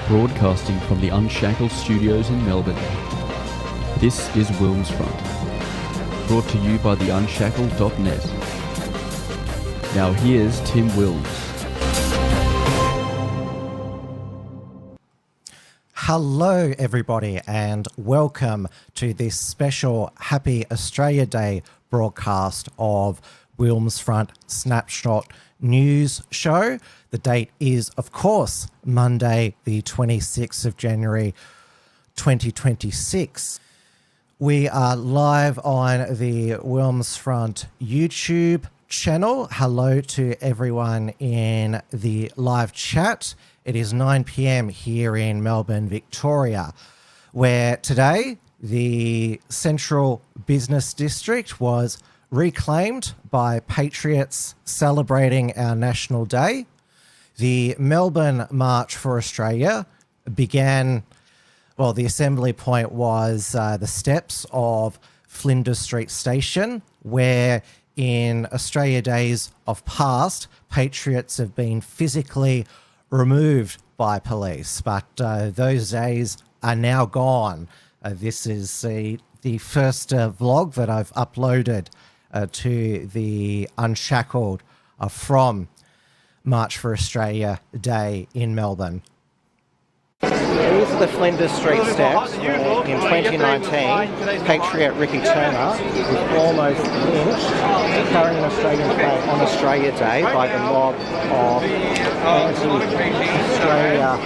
broadcasting from the Unshackled Studios in Melbourne. This is WilmsFront, brought to you by the Unshackled.net. Now here's Tim Wilms. Hello everybody and welcome to this special Happy Australia Day broadcast of WilmsFront Snapshot News Show. The date is, of course, Monday, the 26th of January, 2026. We are live on the WilmsFront YouTube channel. Hello to everyone in the live chat. It is 9 p.m. here in Melbourne, Victoria, where today the Central Business District was reclaimed by patriots celebrating our National Day. The Melbourne March for Australia began, well, the assembly point was the steps of Flinders Street Station, where in Australia Days of past, patriots have been physically removed by police, but those days are now gone. This is the first vlog that I've uploaded to the Unshackled from March for Australia Day in Melbourne. These are the Flinders Street steps where in 2019 Patriot Ricky Turner was almost lynched carrying an Australian flag on Australia Day by the mob of anti-Australia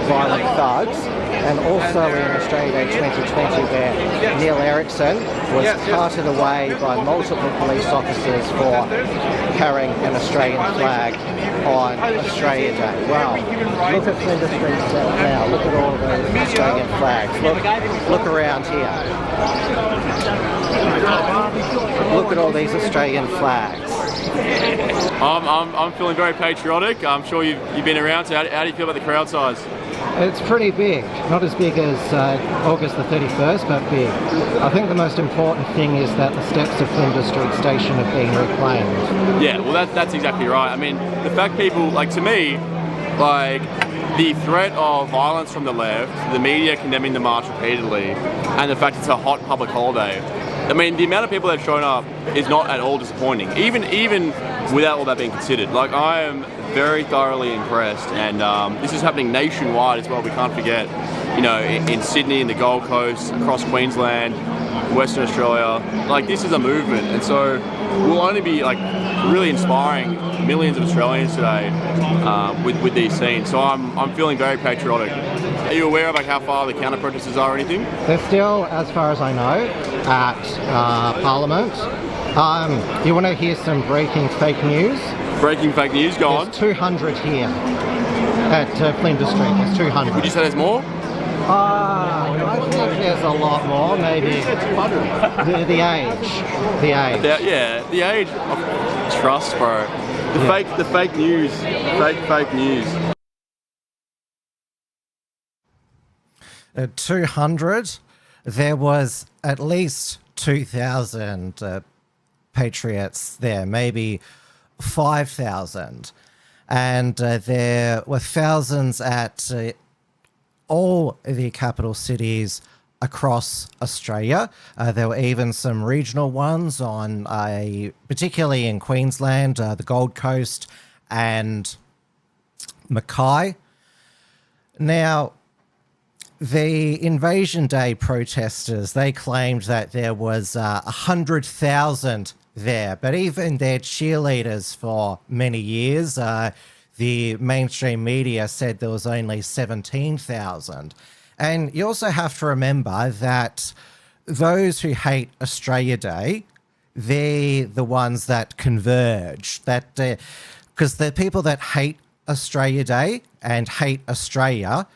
violent thugs, and also in Australia Day 2020 where Neil Erickson was carted away by multiple police officers for carrying an Australian flag on Australia Day. Wow, look at Flinders Street steps now, look at all those Australian flags. Look around here. Look at all these Australian flags. I'm feeling very patriotic. I'm sure you've been around, so how do you feel about the crowd size? It's pretty big. Not as big as August the 31st, but big. I think the most important thing is that the steps of Flinders Street Station have been reclaimed. Yeah, well that's exactly right. I mean, the fact people, like, to me, like, the threat of violence from the left, the media condemning the march repeatedly, and the fact it's a hot public holiday. I mean, the amount of people that have shown up is not at all disappointing, even without all that being considered. Like, I am very thoroughly impressed, and this is happening nationwide as well. We can't forget, you know, in Sydney, in the Gold Coast, across Queensland, Western Australia. Like, this is a movement, and so we'll only be, like, really inspiring millions of Australians today with these scenes. So I'm feeling very patriotic. Are you aware of, like, how far the counter protesters are or anything? They're still, as far as I know, at Parliament. You want to hear some breaking fake news? Breaking fake news, go on. There's 200 here at Flinders Street. There's 200. Would you say there's more? I think there's a lot more, maybe. The age. The age of trust, bro. The fake news. Fake news. 200. There was at least 2,000 patriots there, maybe 5,000. And there were thousands at all the capital cities across Australia. There were even some regional ones on, particularly in Queensland, the Gold Coast and Mackay. Now, the Invasion Day protesters, they claimed that there was 100,000 there, but even their cheerleaders for many years, the mainstream media said there was only 17,000. And you also have to remember that those who hate Australia Day, they're the ones that converge. That because the people that hate Australia Day and hate Australia,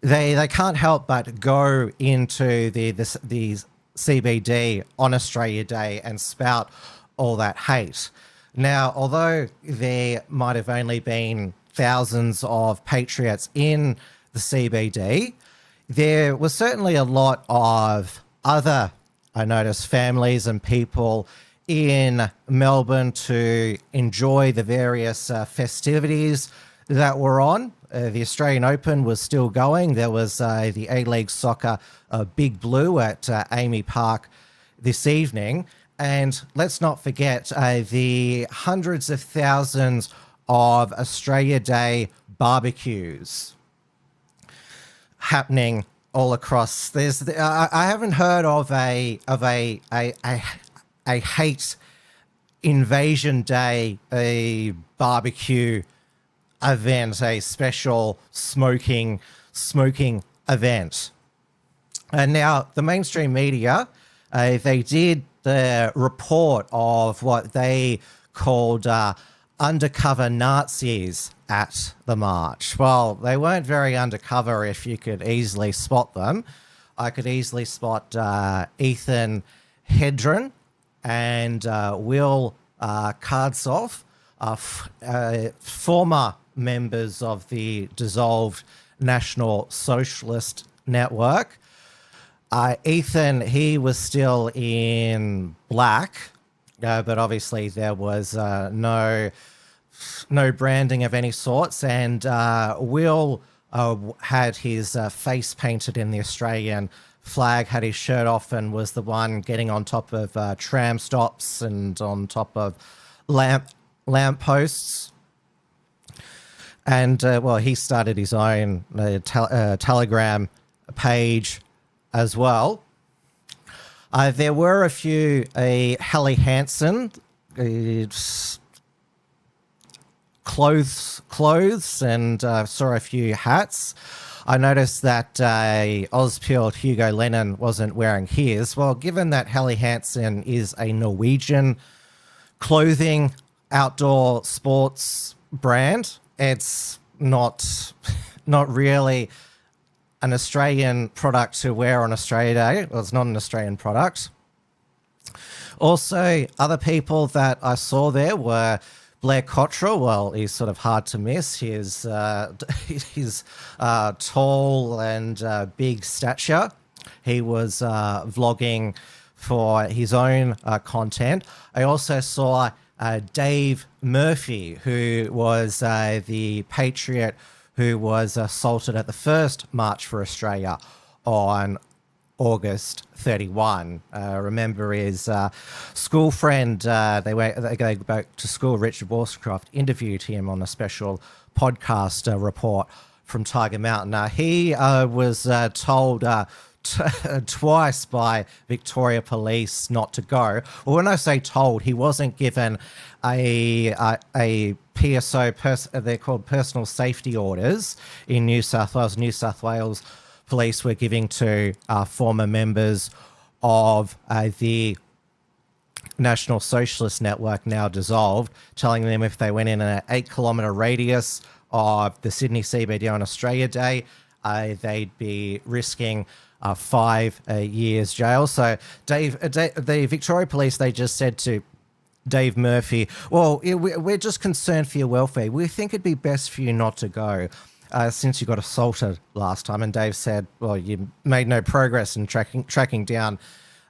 they can't help but go into the CBD on Australia Day and spout all that hate. Now, although there might have only been thousands of patriots in the CBD, there was certainly a lot of other, I noticed, families and people in Melbourne to enjoy the various festivities that were on. The Australian Open was still going. There was the A-League Soccer Big Blue at Amy Park this evening. And let's not forget the hundreds of thousands of Australia Day barbecues happening all across. I haven't heard of a hate invasion day, a barbecue event, a special smoking event. And now the mainstream media, they did the report of what they called undercover Nazis at the march. Well, they weren't very undercover if you could easily spot them. I could easily spot Ethan Hedren and Will Kardzov, former members of the dissolved National Socialist Network. Ethan, he was still in black, but obviously there was no branding of any sorts. And Will had his face painted in the Australian flag, had his shirt off, and was the one getting on top of tram stops and on top of lamp posts. And well, he started his own Telegram page as well. There were a few Helly Hansen clothes, and saw a few hats. I noticed that Ozpil Hugo Lennon wasn't wearing his. Well, given that Helly Hansen is a Norwegian clothing outdoor sports brand, it's not really an Australian product to wear on Australia Day. Well, it's not an Australian product. Also, other people that I saw there were Blair Cottrell. Well, he's sort of hard to miss. He's tall and big stature. He was vlogging for his own content. I also saw Dave Murphy, who was the patriot who was assaulted at the first March for Australia on August 31. Remember his school friend, they go back to school, Richard Wollscroft, interviewed him on a special podcast report from Tiger Mountain. He was told twice by Victoria Police not to go. Well, when I say told, he wasn't given a PSO, they're called personal safety orders in New South Wales. New South Wales Police were giving to former members of the National Socialist Network, now dissolved, telling them if they went in an 8-kilometre radius of the Sydney CBD on Australia Day, they'd be risking 5 years jail. So the Victoria Police, they just said to Dave Murphy, well, we're just concerned for your welfare. We think it'd be best for you not to go since you got assaulted last time. And Dave said, well, you made no progress in tracking down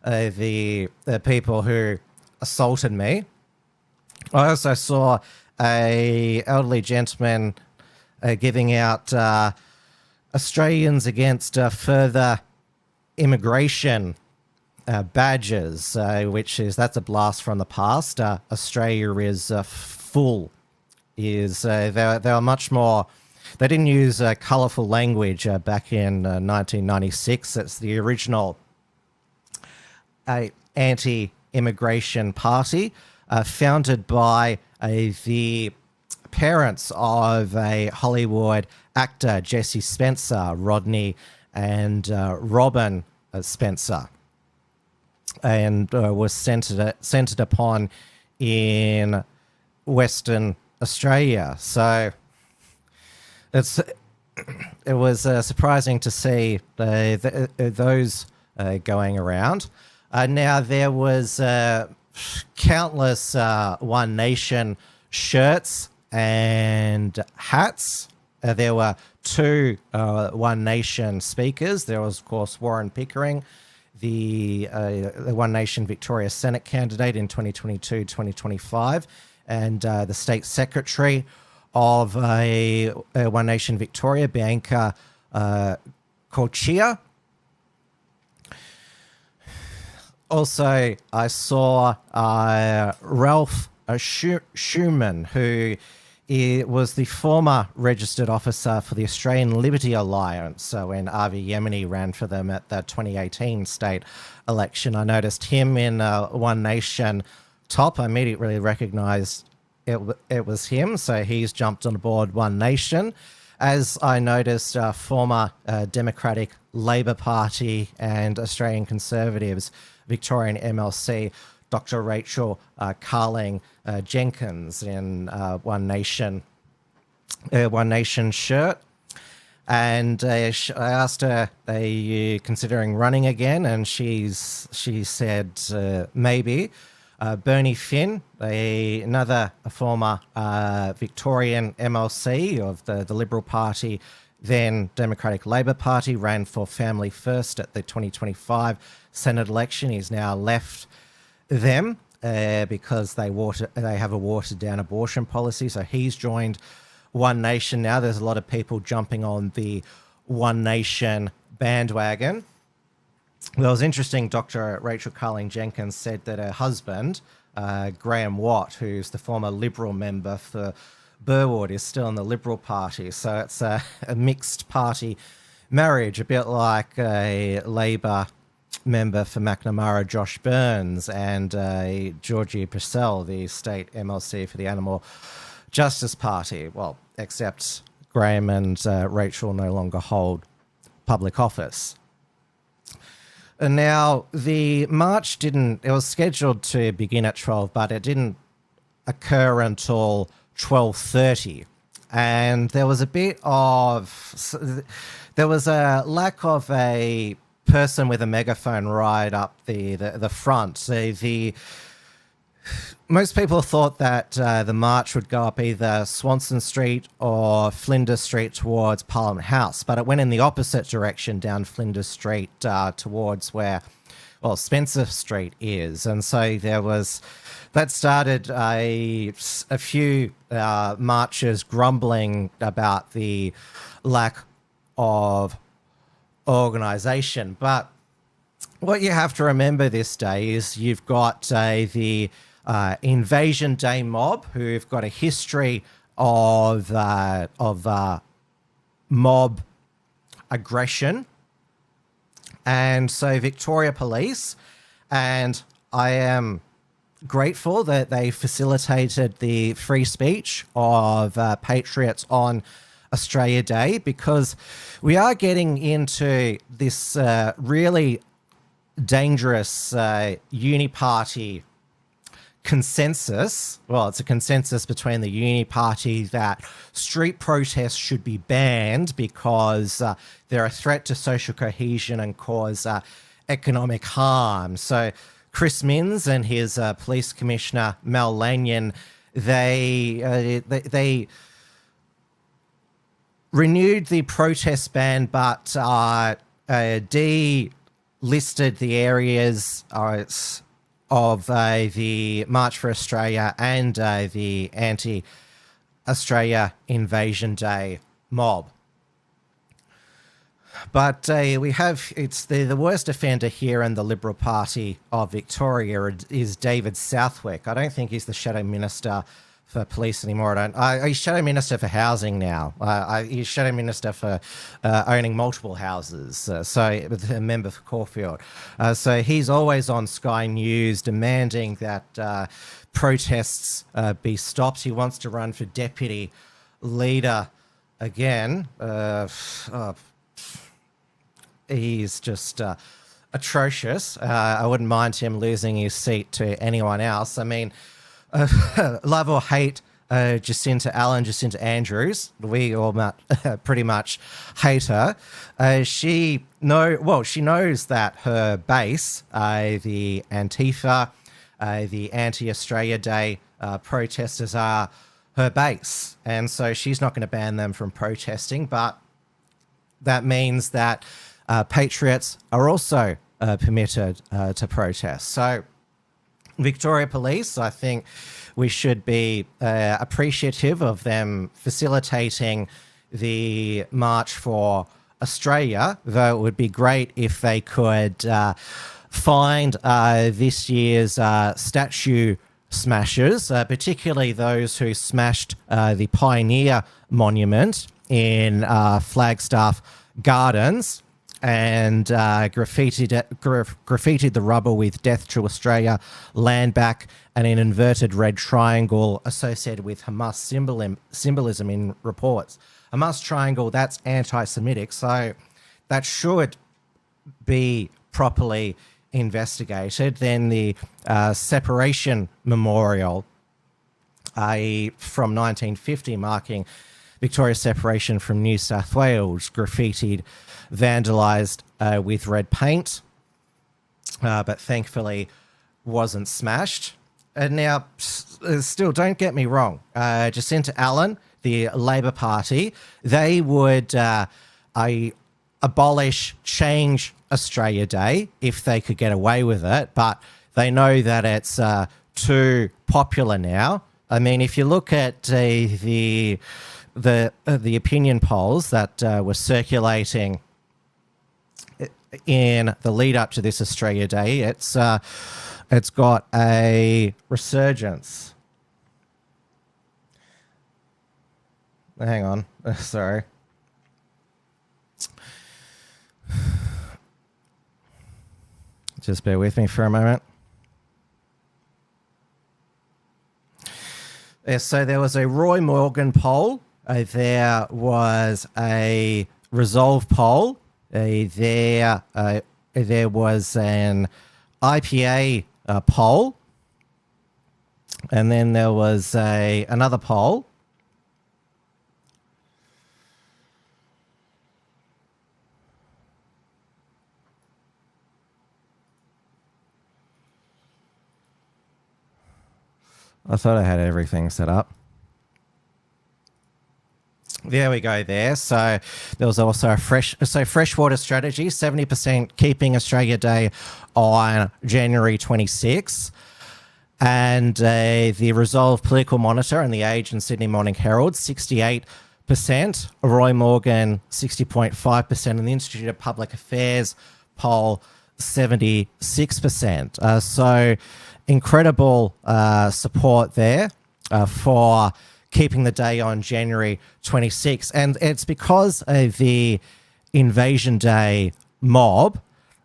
the people who assaulted me. I also saw a elderly gentleman giving out Australians against further immigration badges, that's a blast from the past. Australia is full. They were much more. They didn't use colourful language back in 1996. It's the original anti-immigration party, founded by the parents of a Hollywood actor, Jesse Spencer, Rodney and Robin Spencer, and was centered upon in Western Australia. So it was surprising to see those going around. Now there was countless One Nation shirts and hats. There were 2 One Nation speakers. There was, of course, Warren Pickering, the One Nation Victoria Senate candidate in 2022-2025, and the State Secretary of a One Nation Victoria banker called Chia. Also, I saw Ralph Schumann, who was the former registered officer for the Australian Liberty Alliance. So when Avi Yemeni ran for them at the 2018 state election, I noticed him in One Nation top. I immediately recognised it was him. So he's jumped on board One Nation. As I noticed, former Democratic Labor Party and Australian Conservatives Victorian MLC Dr. Rachel Carling Jenkins in One Nation shirt. And I asked her, are you considering running again? And she said, maybe. Bernie Finn, another former Victorian MLC of the Liberal Party, then Democratic Labor Party, ran for Family First at the 2025 Senate election. He's now left them because they have a watered down abortion policy. So he's joined One Nation now. There's a lot of people jumping on the One Nation bandwagon. Well, it was interesting. Dr. Rachel Carling Jenkins said that her husband, Graham Watt, who's the former Liberal member for Burwood, is still in the Liberal Party. So it's a mixed party marriage, a bit like a Labor member for Macnamara, Josh Burns, and Georgie Purcell, the state MLC for the Animal Justice Party. Well, except Graham and Rachel no longer hold public office. And now the march it was scheduled to begin at 12, but it didn't occur until 12:30. And there was a lack of a person with a megaphone right up the front. So most people thought that the march would go up either Swanson Street or Flinders Street towards Parliament House, but it went in the opposite direction down Flinders Street towards where, Spencer Street is. And so that started a few marchers grumbling about the lack of organisation. But what you have to remember this day is you've got the Invasion Day mob, who've got a history of mob aggression. And so Victoria Police, and I am grateful that they facilitated the free speech of patriots on Australia Day, because we are getting into this really dangerous uni-party consensus. Well, it's a consensus between the uni party that street protests should be banned because they're a threat to social cohesion and cause economic harm. So Chris Minns and his police commissioner Mel Lanyon, they renewed the protest ban, but delisted the areas of the March for Australia and the anti-Australia Invasion Day mob. But it's the worst offender here in the Liberal Party of Victoria is David Southwick. I don't think he's the Shadow Minister for Police anymore. He's Shadow Minister for Housing now. He's Shadow Minister for owning multiple houses. So a member for Caulfield. So he's always on Sky News demanding that protests be stopped. He wants to run for deputy leader again. He's just atrocious. I wouldn't mind him losing his seat to anyone else. I mean, love or hate Jacinta Andrews, we all pretty much hate her. She knows that her base, the Antifa, the anti-Australia Day protesters are her base, and so she's not going to ban them from protesting. But that means that patriots are also permitted to protest. So Victoria Police, I think we should be appreciative of them facilitating the March for Australia, though it would be great if they could find this year's statue smashers, particularly those who smashed the Pioneer Monument in Flagstaff Gardens and graffitied the rubble with "Death to Australia, Land Back," and an inverted red triangle associated with Hamas symbolism in reports. Hamas triangle, that's anti-Semitic, so that should be properly investigated. Then the Separation Memorial from 1950, marking Victoria's separation from New South Wales, graffitied, vandalised with red paint, but thankfully wasn't smashed. And now, still, don't get me wrong, Jacinta Allen, the Labor Party, they would abolish Change Australia Day if they could get away with it, but they know that it's too popular now. I mean, if you look at the opinion polls that were circulating in the lead up to this Australia Day, it's got a resurgence. Hang on, sorry. Just bear with me for a moment. So there was a Roy Morgan poll. There was a Resolve poll. There was an IPA poll. And then there was another poll. I thought I had everything set up. There we go there. So there was also a freshwater strategy, 70% keeping Australia Day on January 26. And the Resolve Political Monitor and the Age and Sydney Morning Herald, 68%. Roy Morgan, 60.5%. And the Institute of Public Affairs poll, 76%. So incredible support there for keeping the day on January 26. And it's because of the Invasion Day mob.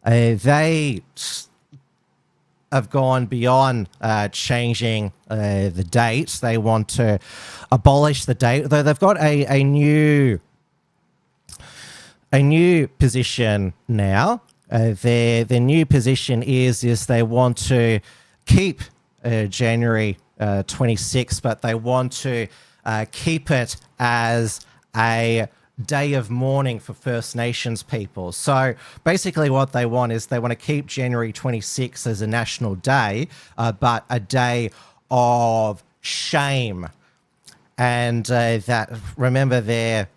They have gone beyond changing the date. They want to abolish the date, though they've got a new position now. Their new position is they want to keep January 26, but they want to keep it as a day of mourning for First Nations people. So basically what they want is they want to keep January 26 as a national day, but a day of shame. And that, remember, their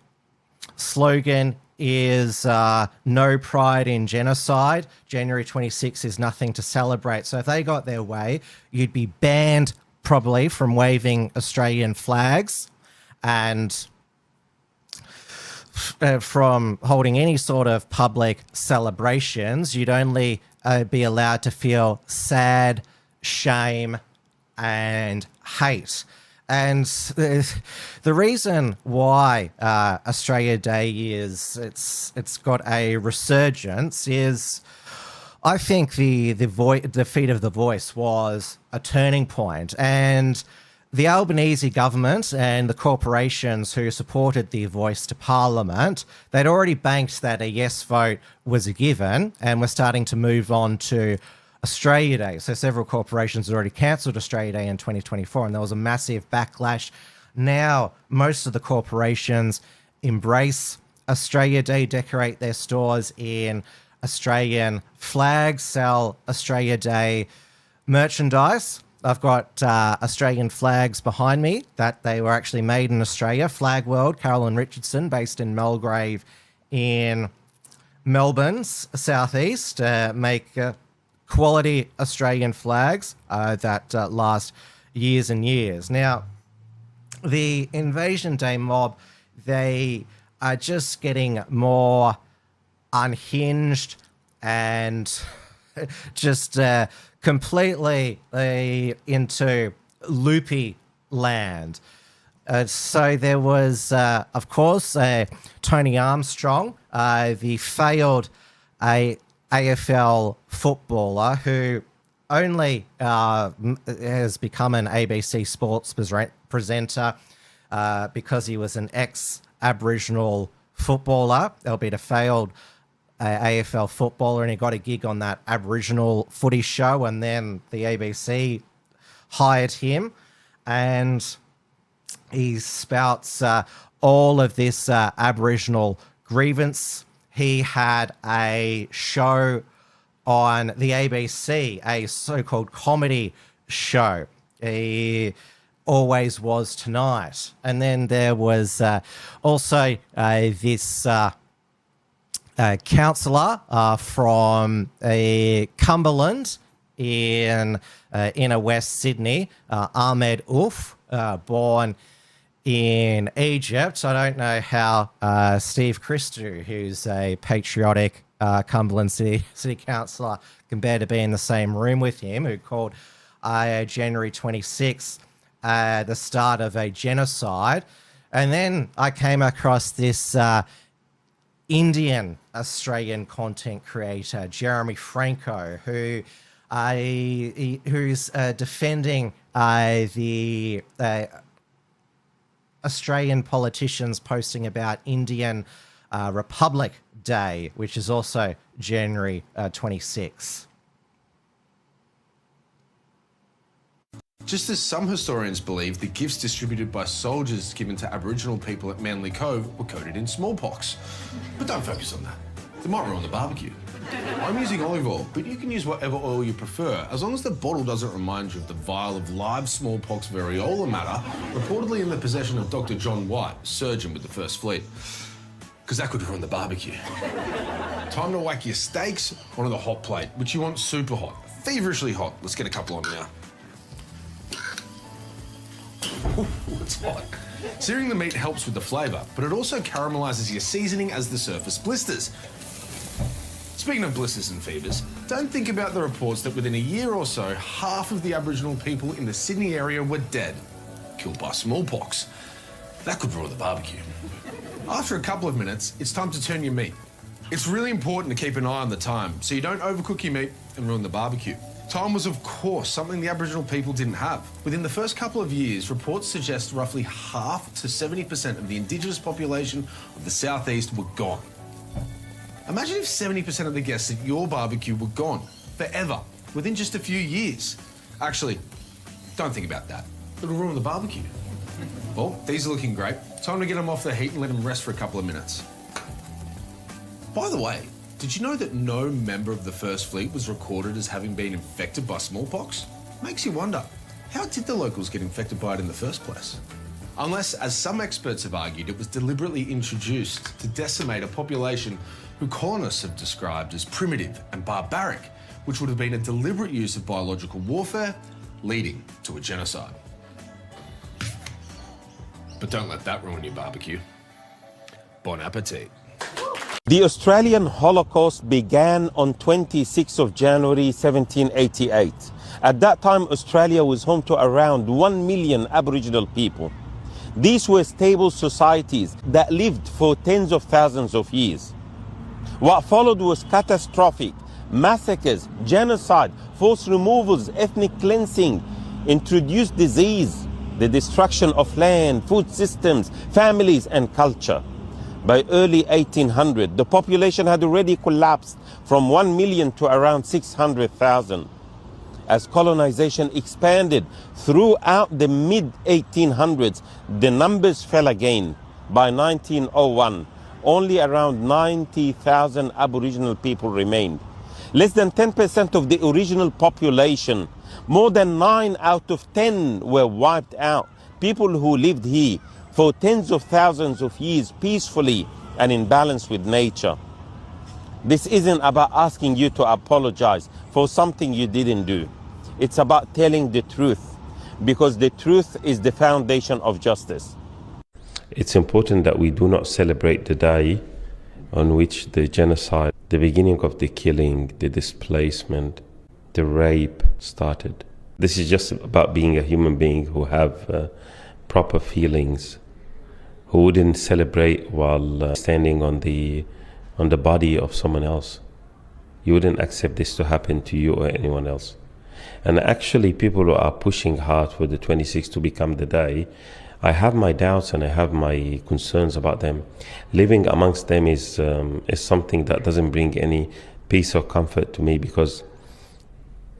slogan is no pride in genocide. January 26 is nothing to celebrate. So if they got their way, you'd be banned probably from waving Australian flags and from holding any sort of public celebrations. You'd only be allowed to feel sad, shame, and hate. And the reason why Australia Day it's got a resurgence is, I think the defeat of the Voice was a turning point, and the Albanese government and the corporations who supported the Voice to Parliament, they'd already banked that a yes vote was a given, and we're starting to move on to Australia Day. So several corporations had already cancelled Australia Day in 2024, and there was a massive backlash. Now, most of the corporations embrace Australia Day, decorate their stores in Australian flags, sell Australia Day merchandise. I've got Australian flags behind me that they were actually made in Australia. Flag World, Carolyn Richardson, based in Mulgrave in Melbourne's southeast, make quality Australian flags that last years and years. Now, the Invasion Day mob, they are just getting more unhinged and just completely into loopy land. So there was, of course, Tony Armstrong, the failed AFL footballer who only has become an ABC Sports presenter because he was an ex-Aboriginal footballer, albeit a failed AFL footballer, and he got a gig on that Aboriginal footy show, and then the ABC hired him, and he spouts all of this Aboriginal grievance. He had a show on the ABC, a so-called comedy show. He always was tonight. And then there was also this councillor from Cumberland in inner West Sydney, Ahmed Oof, born in Egypt. I don't know how Steve Christou, who's a patriotic Cumberland City councillor, can bear to be in the same room with him, who called January 26th the start of a genocide. And then I came across this Indian Australian content creator, Jeremy Franco, who's defending the Australian politicians posting about Indian Republic Day, which is also January 26. Just as some historians believe the gifts distributed by soldiers given to Aboriginal people at Manly Cove were coated in smallpox. But don't focus on that. They might ruin the barbecue. I'm using olive oil, but you can use whatever oil you prefer, as long as the bottle doesn't remind you of the vial of live smallpox variola matter reportedly in the possession of Dr. John White, surgeon with the First Fleet. Because that could ruin the barbecue. Time to whack your steaks onto the hot plate, which you want super hot, feverishly hot. Let's get a couple on now. Ooh, it's hot. Searing the meat helps with the flavour, but it also caramelizes your seasoning as the surface blisters. Speaking of blisters and fevers, don't think about the reports that within a year or so, half of the Aboriginal people in the Sydney area were dead, killed by smallpox. That could ruin the barbecue. After a couple of minutes, it's time to turn your meat. It's really important to keep an eye on the time, so you don't overcook your meat and ruin the barbecue. Time was, of course, something the Aboriginal people didn't have. Within the first couple of years, reports suggest roughly half to 70% of the Indigenous population of the southeast were gone. Imagine if 70% of the guests at your barbecue were gone, forever, within just a few years. Actually, don't think about that. It'll ruin the barbecue. Well, these are looking great. Time to get them off the heat and let them rest for a couple of minutes. By the way, did you know that no member of the First Fleet was recorded as having been infected by smallpox? Makes you wonder, how did the locals get infected by it in the first place? Unless, as some experts have argued, it was deliberately introduced to decimate a population who colonists have described as primitive and barbaric, which would have been a deliberate use of biological warfare, leading to a genocide. But don't let that ruin your barbecue. Bon appetit. The Australian Holocaust began on 26th of January 1788. At that time, Australia was home to around 1 million Aboriginal people. These were stable societies that lived for tens of thousands of years. What followed was catastrophic: massacres, genocide, forced removals, ethnic cleansing, introduced disease, the destruction of land, food systems, families, and culture. By early 1800, the population had already collapsed from 1 million to around 600,000. As colonization expanded throughout the mid-1800s, the numbers fell again. By 1901, only around 90,000 Aboriginal people remained. Less than 10% of the original population, more than 9 out of 10 were wiped out. People who lived here for tens of thousands of years peacefully and in balance with nature. This isn't about asking you to apologize for something you didn't do. It's about telling the truth, because the truth is the foundation of justice. It's important that we do not celebrate the day on which the genocide, the beginning of the killing, the displacement, the rape started. This is just about being a human being who have proper feelings, who wouldn't celebrate while standing on the body of someone else. You wouldn't accept this to happen to you or anyone else. And actually, people who are pushing hard for the 26th to become the day, I have my doubts and I have my concerns about them. Living amongst them is something that doesn't bring any peace or comfort to me, because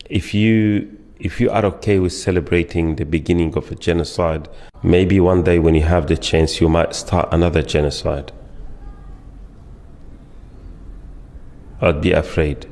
if you are okay with celebrating the beginning of a genocide, maybe one day when you have the chance, you might start another genocide. I'd be afraid.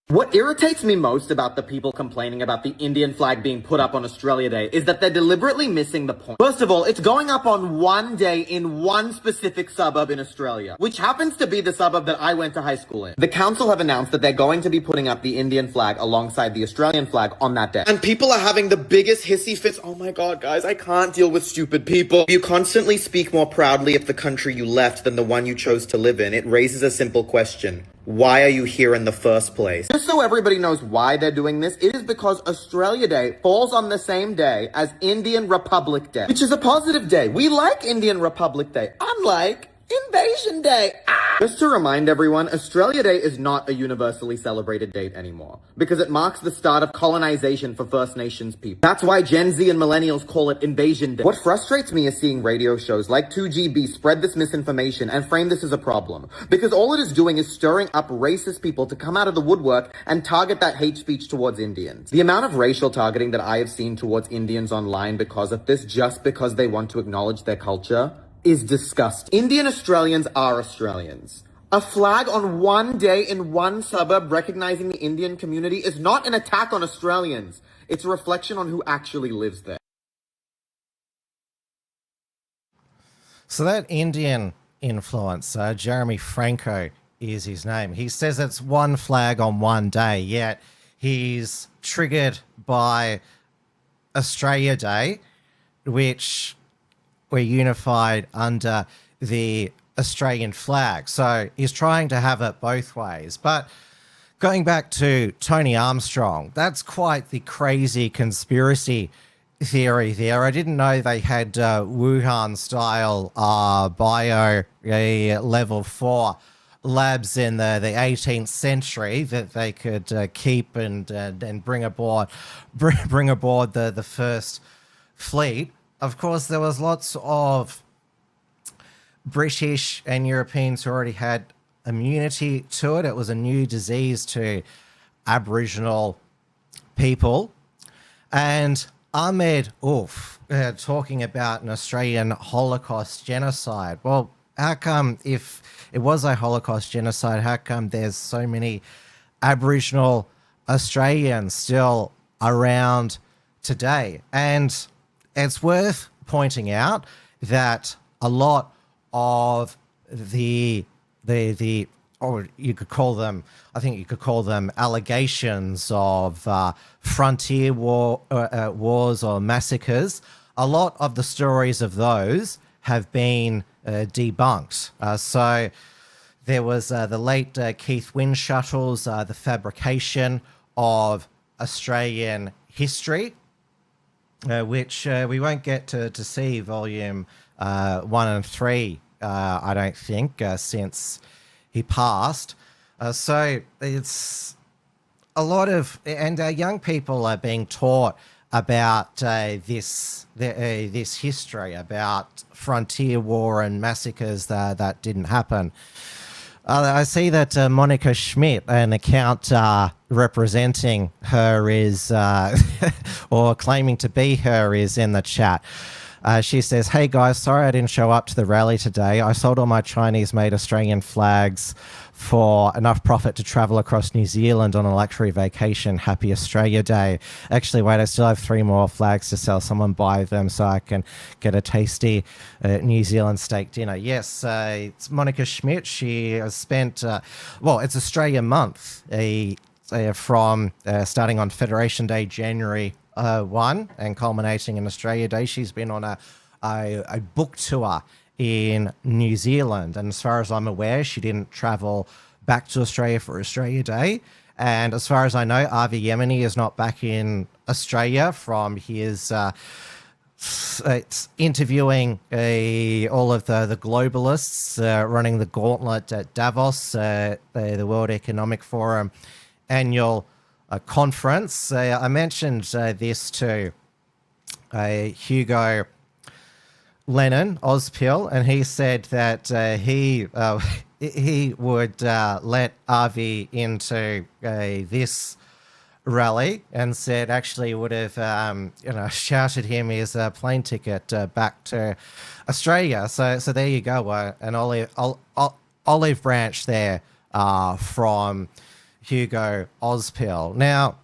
What irritates me most about the people complaining about the Indian flag being put up on Australia Day is that they're deliberately missing the point. First of all, it's going up on one day in one specific suburb in Australia, which happens to be the suburb that I went to high school in. The council have announced that they're going to be putting up the Indian flag alongside the Australian flag on that day. And people are having the biggest hissy fits. Oh my god, guys, I can't deal with stupid people. You constantly speak more proudly of the country you left than the one you chose to live in. It raises a simple question. Why are you here in the first place? Just so everybody knows why they're doing this, it is because Australia Day falls on the same day as Indian Republic Day, which is a positive day. We like Indian Republic Day, unlike Invasion Day. Just to remind everyone, Australia Day is not a universally celebrated date anymore, because it marks the start of colonization for First Nations people. That's why Gen Z and millennials call it Invasion Day. What frustrates me is seeing radio shows like 2GB spread this misinformation and frame this as a problem, because all it is doing is stirring up racist people to come out of the woodwork and target that hate speech towards Indians. The amount of racial targeting that I have seen towards Indians online because of this, just because they want to acknowledge their culture, is disgusting. Indian Australians are Australians. A flag on one day in one suburb recognizing the Indian community is not an attack on Australians. It's a reflection on who actually lives there. So that Indian influencer, Jeremy Franco is his name. He says it's one flag on one day, yet he's triggered by Australia Day, which we're unified under the Australian flag. So he's trying to have it both ways. But going back to Tony Armstrong, that's quite the crazy conspiracy theory there. I didn't know they had Wuhan-style bio level 4 labs in the 18th century that they could keep and bring aboard the first fleet. Of course, there was lots of British and Europeans who already had immunity to it. It was a new disease to Aboriginal people. And Ahmed Ulf talking about an Australian Holocaust genocide. Well, how come, if it was a Holocaust genocide, how come there's so many Aboriginal Australians still around today? And it's worth pointing out that a lot of the or you could call them, I think you could call them allegations of frontier wars or massacres. A lot of the stories of those have been debunked. So there was the late Keith Windschuttle's The Fabrication of Australian History, which we won't get to see volume 1 and 3, I don't think, since he passed. So it's a lot of, and young people are being taught about this history, about frontier war and massacres that didn't happen. I see that Monica Schmidt, an account representing her, is or claiming to be her, is in the chat. She says, "Hey guys, sorry I didn't show up to the rally today. I sold all my Chinese-made Australian flags for enough profit to travel across New Zealand on a luxury vacation. Happy Australia Day." Actually, wait, I still have 3 more flags to sell. Someone buy them so I can get a tasty New Zealand steak dinner. Yes, it's Monica Schmidt. She has spent, it's Australia Month, from starting on Federation Day, January 1, and culminating in Australia Day. She's been on a book tour in New Zealand, and as far as I'm aware, she didn't travel back to Australia for Australia Day. And as far as I know, Avi Yemeni is not back in Australia from his interviewing all of the globalists running the gauntlet at Davos, the World Economic Forum annual conference. I mentioned this to Hugo Lennon, Ozpil, and he said that he would let Avi into this rally, and said actually would have shouted him his plane ticket back to Australia. So there you go, an olive branch there from Hugo Ozpil. Now,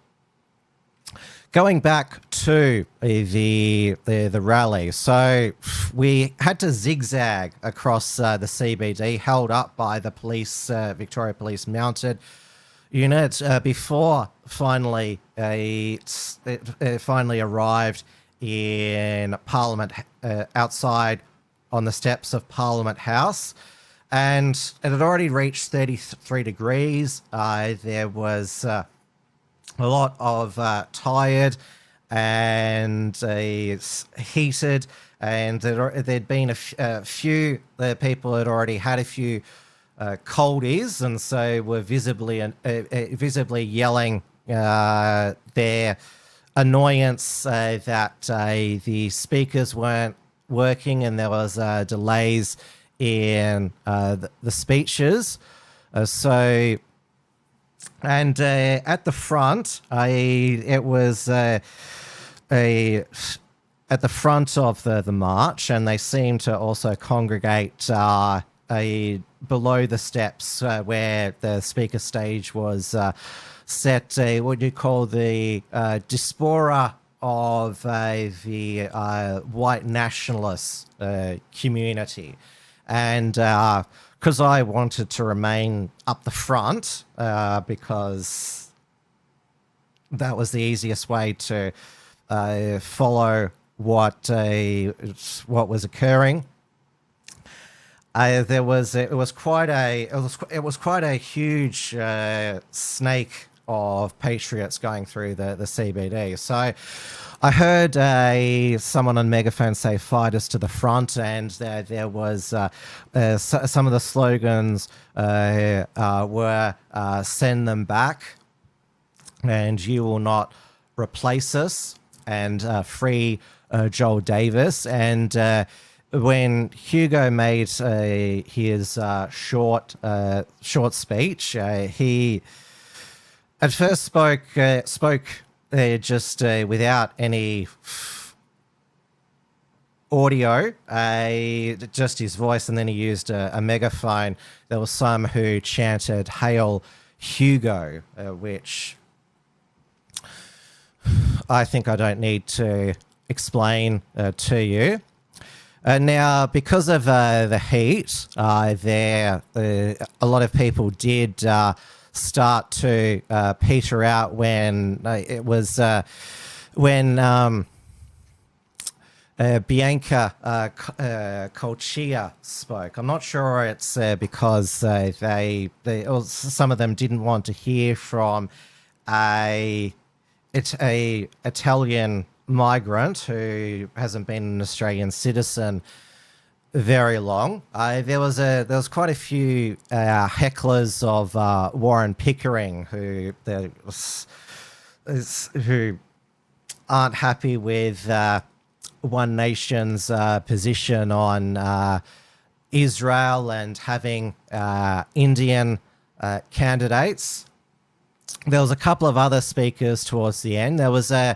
going back to the rally, so we had to zigzag across the CBD, held up by the police, Victoria Police mounted unit, before finally it finally arrived in Parliament, outside on the steps of Parliament House. And it had already reached 33 degrees. There was a lot of tired and heated, and there'd been a few people had already had a few coldies, and so were visibly yelling their annoyance that the speakers weren't working, and there was delays in the speeches. At the front, it was at the front of the march, and they seemed to also congregate below the steps where the speaker stage was set. What do you call the diaspora of the white nationalist community. And because I wanted to remain up the front, because that was the easiest way to follow what was occurring. It was quite a huge snake of patriots going through the CBD. So I heard someone on megaphone say "fighters to the front," and there was some of the slogans were "send them back," and "you will not replace us," and "free Joel Davis." And when Hugo made his short speech, he at first spoke just without any audio, just his voice, and then he used a megaphone. There was some who chanted "Hail Hugo," which I think I don't need to explain to you. Now, because of the heat, a lot of people did start to peter out when it was when Bianca Colchia spoke. I'm not sure it's because some of them didn't want to hear from a Italian migrant who hasn't been an Australian citizen very long. There was quite a few hecklers of Warren Pickering who aren't happy with One Nation's position on Israel and having Indian candidates. there was a couple of other speakers towards the end. There was a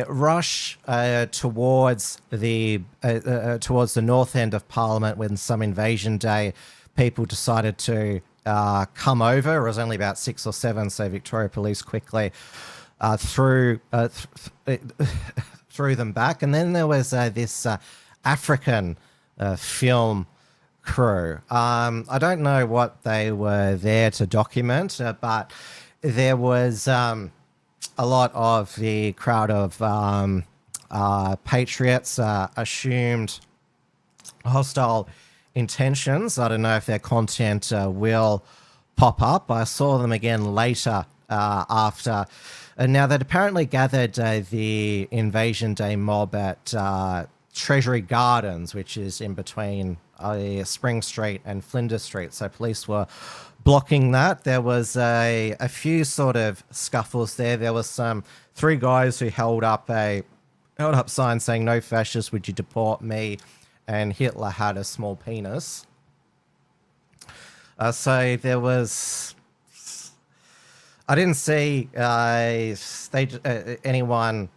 rush towards the north end of Parliament when some Invasion Day people decided to come over. It was only about 6 or 7, so Victoria Police quickly threw them back. And then there was this African film crew. I don't know what they were there to document, but there was a lot of the crowd of patriots assumed hostile intentions. I don't know if their content will pop up. I saw them again later after. Now, they'd apparently gathered the Invasion Day mob at Treasury Gardens, which is in between Spring Street and Flinders Street. So police were blocking that. There was a few sort of scuffles there. There was 3 guys who held up signs saying "No fascists, would you deport me?" and Hitler had a small penis. So there was. I didn't see anyone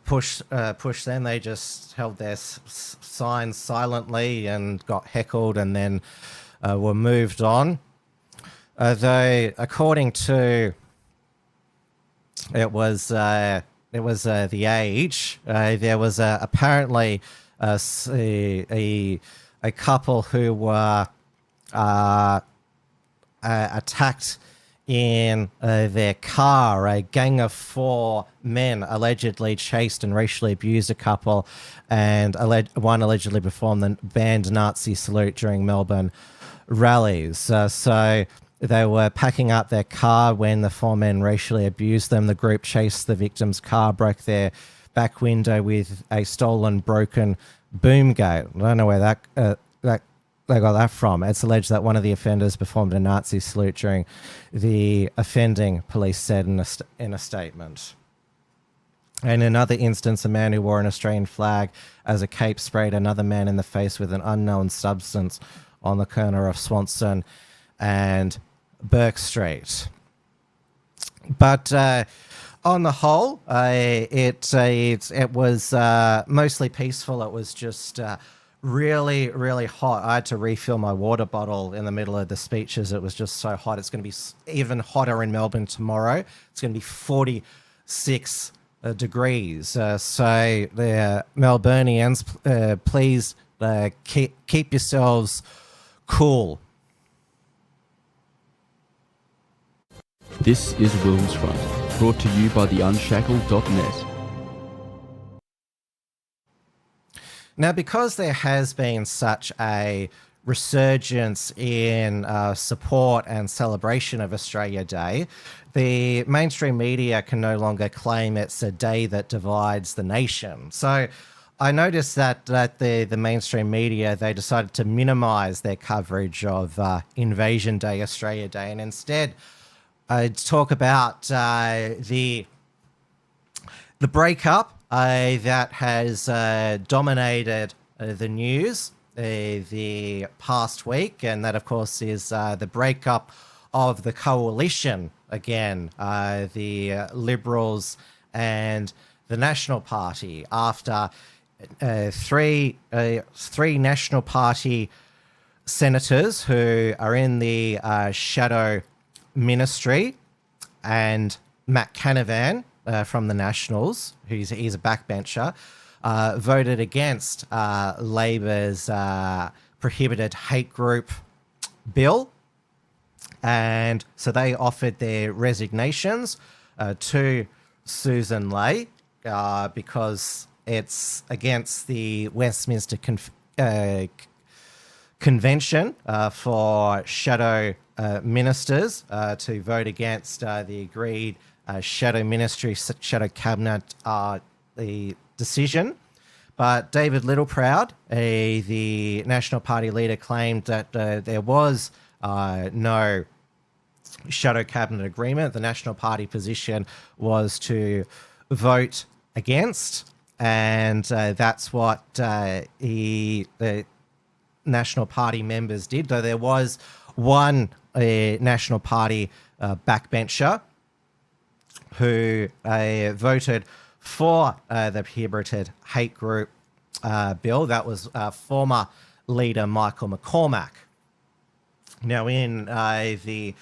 push them. They just held their signs silently and got heckled, and then were moved on. Though, according to it was The Age, there was apparently a couple who were attacked in their car. A gang of 4 men allegedly chased and racially abused a couple, and one allegedly performed the banned Nazi salute during Melbourne rallies. So they were packing up their car when the 4 men racially abused them. The group chased the victim's car, broke their back window with a stolen, broken boom gate. I don't know where that they got that from. It's alleged that one of the offenders performed a Nazi salute during the offending, police said in a statement. In another instance, a man who wore an Australian flag as a cape sprayed another man in the face with an unknown substance on the corner of Swanson and Burke Street. But on the whole, it was mostly peaceful. It was just really, really hot. I had to refill my water bottle in the middle of the speeches. It was just so hot. It's going to be even hotter in Melbourne tomorrow. It's going to be 46 degrees. So the Melburnians, please keep yourselves cool. This is WilmsFront, brought to you by the Unshackled.net. Now, because there has been such a resurgence in support and celebration of Australia Day, the mainstream media can no longer claim it's a day that divides the nation. So I noticed that the mainstream media, they decided to minimise their coverage of Invasion Day, Australia Day, and instead talk about the breakup that has dominated the news the past week, and that, of course, is the breakup of the coalition again, the Liberals and the National Party, after three National Party senators who are in the shadow ministry, and Matt Canavan from the Nationals, he's a backbencher, voted against Labor's prohibited hate group bill. And so they offered their resignations to Susan Ley because it's against the Westminster Convention for shadow ministers to vote against the agreed shadow ministry, shadow cabinet, the decision. But David Littleproud, the National Party leader, claimed that there was no shadow cabinet agreement. The National Party position was to vote against, and that's what the National Party members did, though there was one National Party backbencher who voted for the prohibited hate group bill. That was former leader Michael McCormack. Now, in the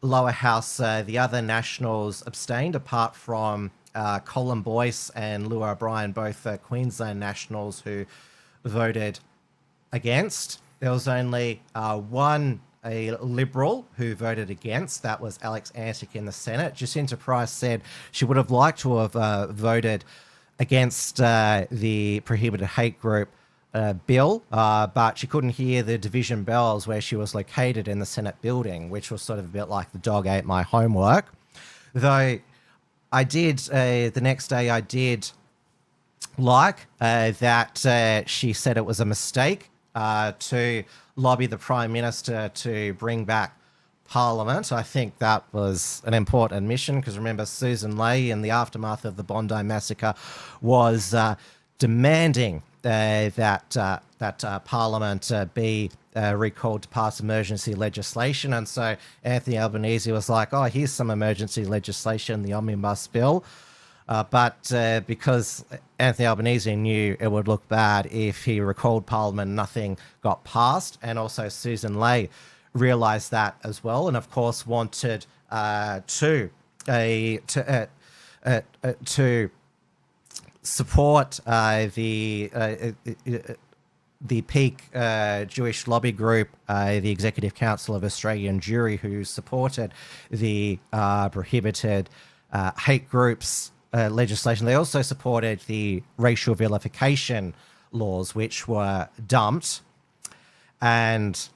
lower house, the other Nationals abstained, apart from Colin Boyce and Lou O'Brien, both Queensland Nationals, who voted against. There was only a Liberal who voted against. That was Alex Antic in the Senate. Jacinta Price said she would have liked to have voted against the prohibited hate group bill, but she couldn't hear the division bells where she was located in the Senate building, which was sort of a bit like the dog ate my homework. Though I did, the next day I did like that she said it was a mistake to lobby the Prime Minister to bring back Parliament. I think that was an important admission, because remember, Susan Ley, in the aftermath of the Bondi massacre, was demanding that Parliament be recalled to pass emergency legislation. And so Anthony Albanese was like, oh, here's some emergency legislation, the Omnibus Bill. But because Anthony Albanese knew it would look bad if he recalled Parliament, nothing got passed. And also Susan Ley realised that as well, and of course wanted to support the peak Jewish lobby group, the Executive Council of Australian Jewry, who supported the prohibited hate groups legislation. They also supported the racial vilification laws, which were dumped, and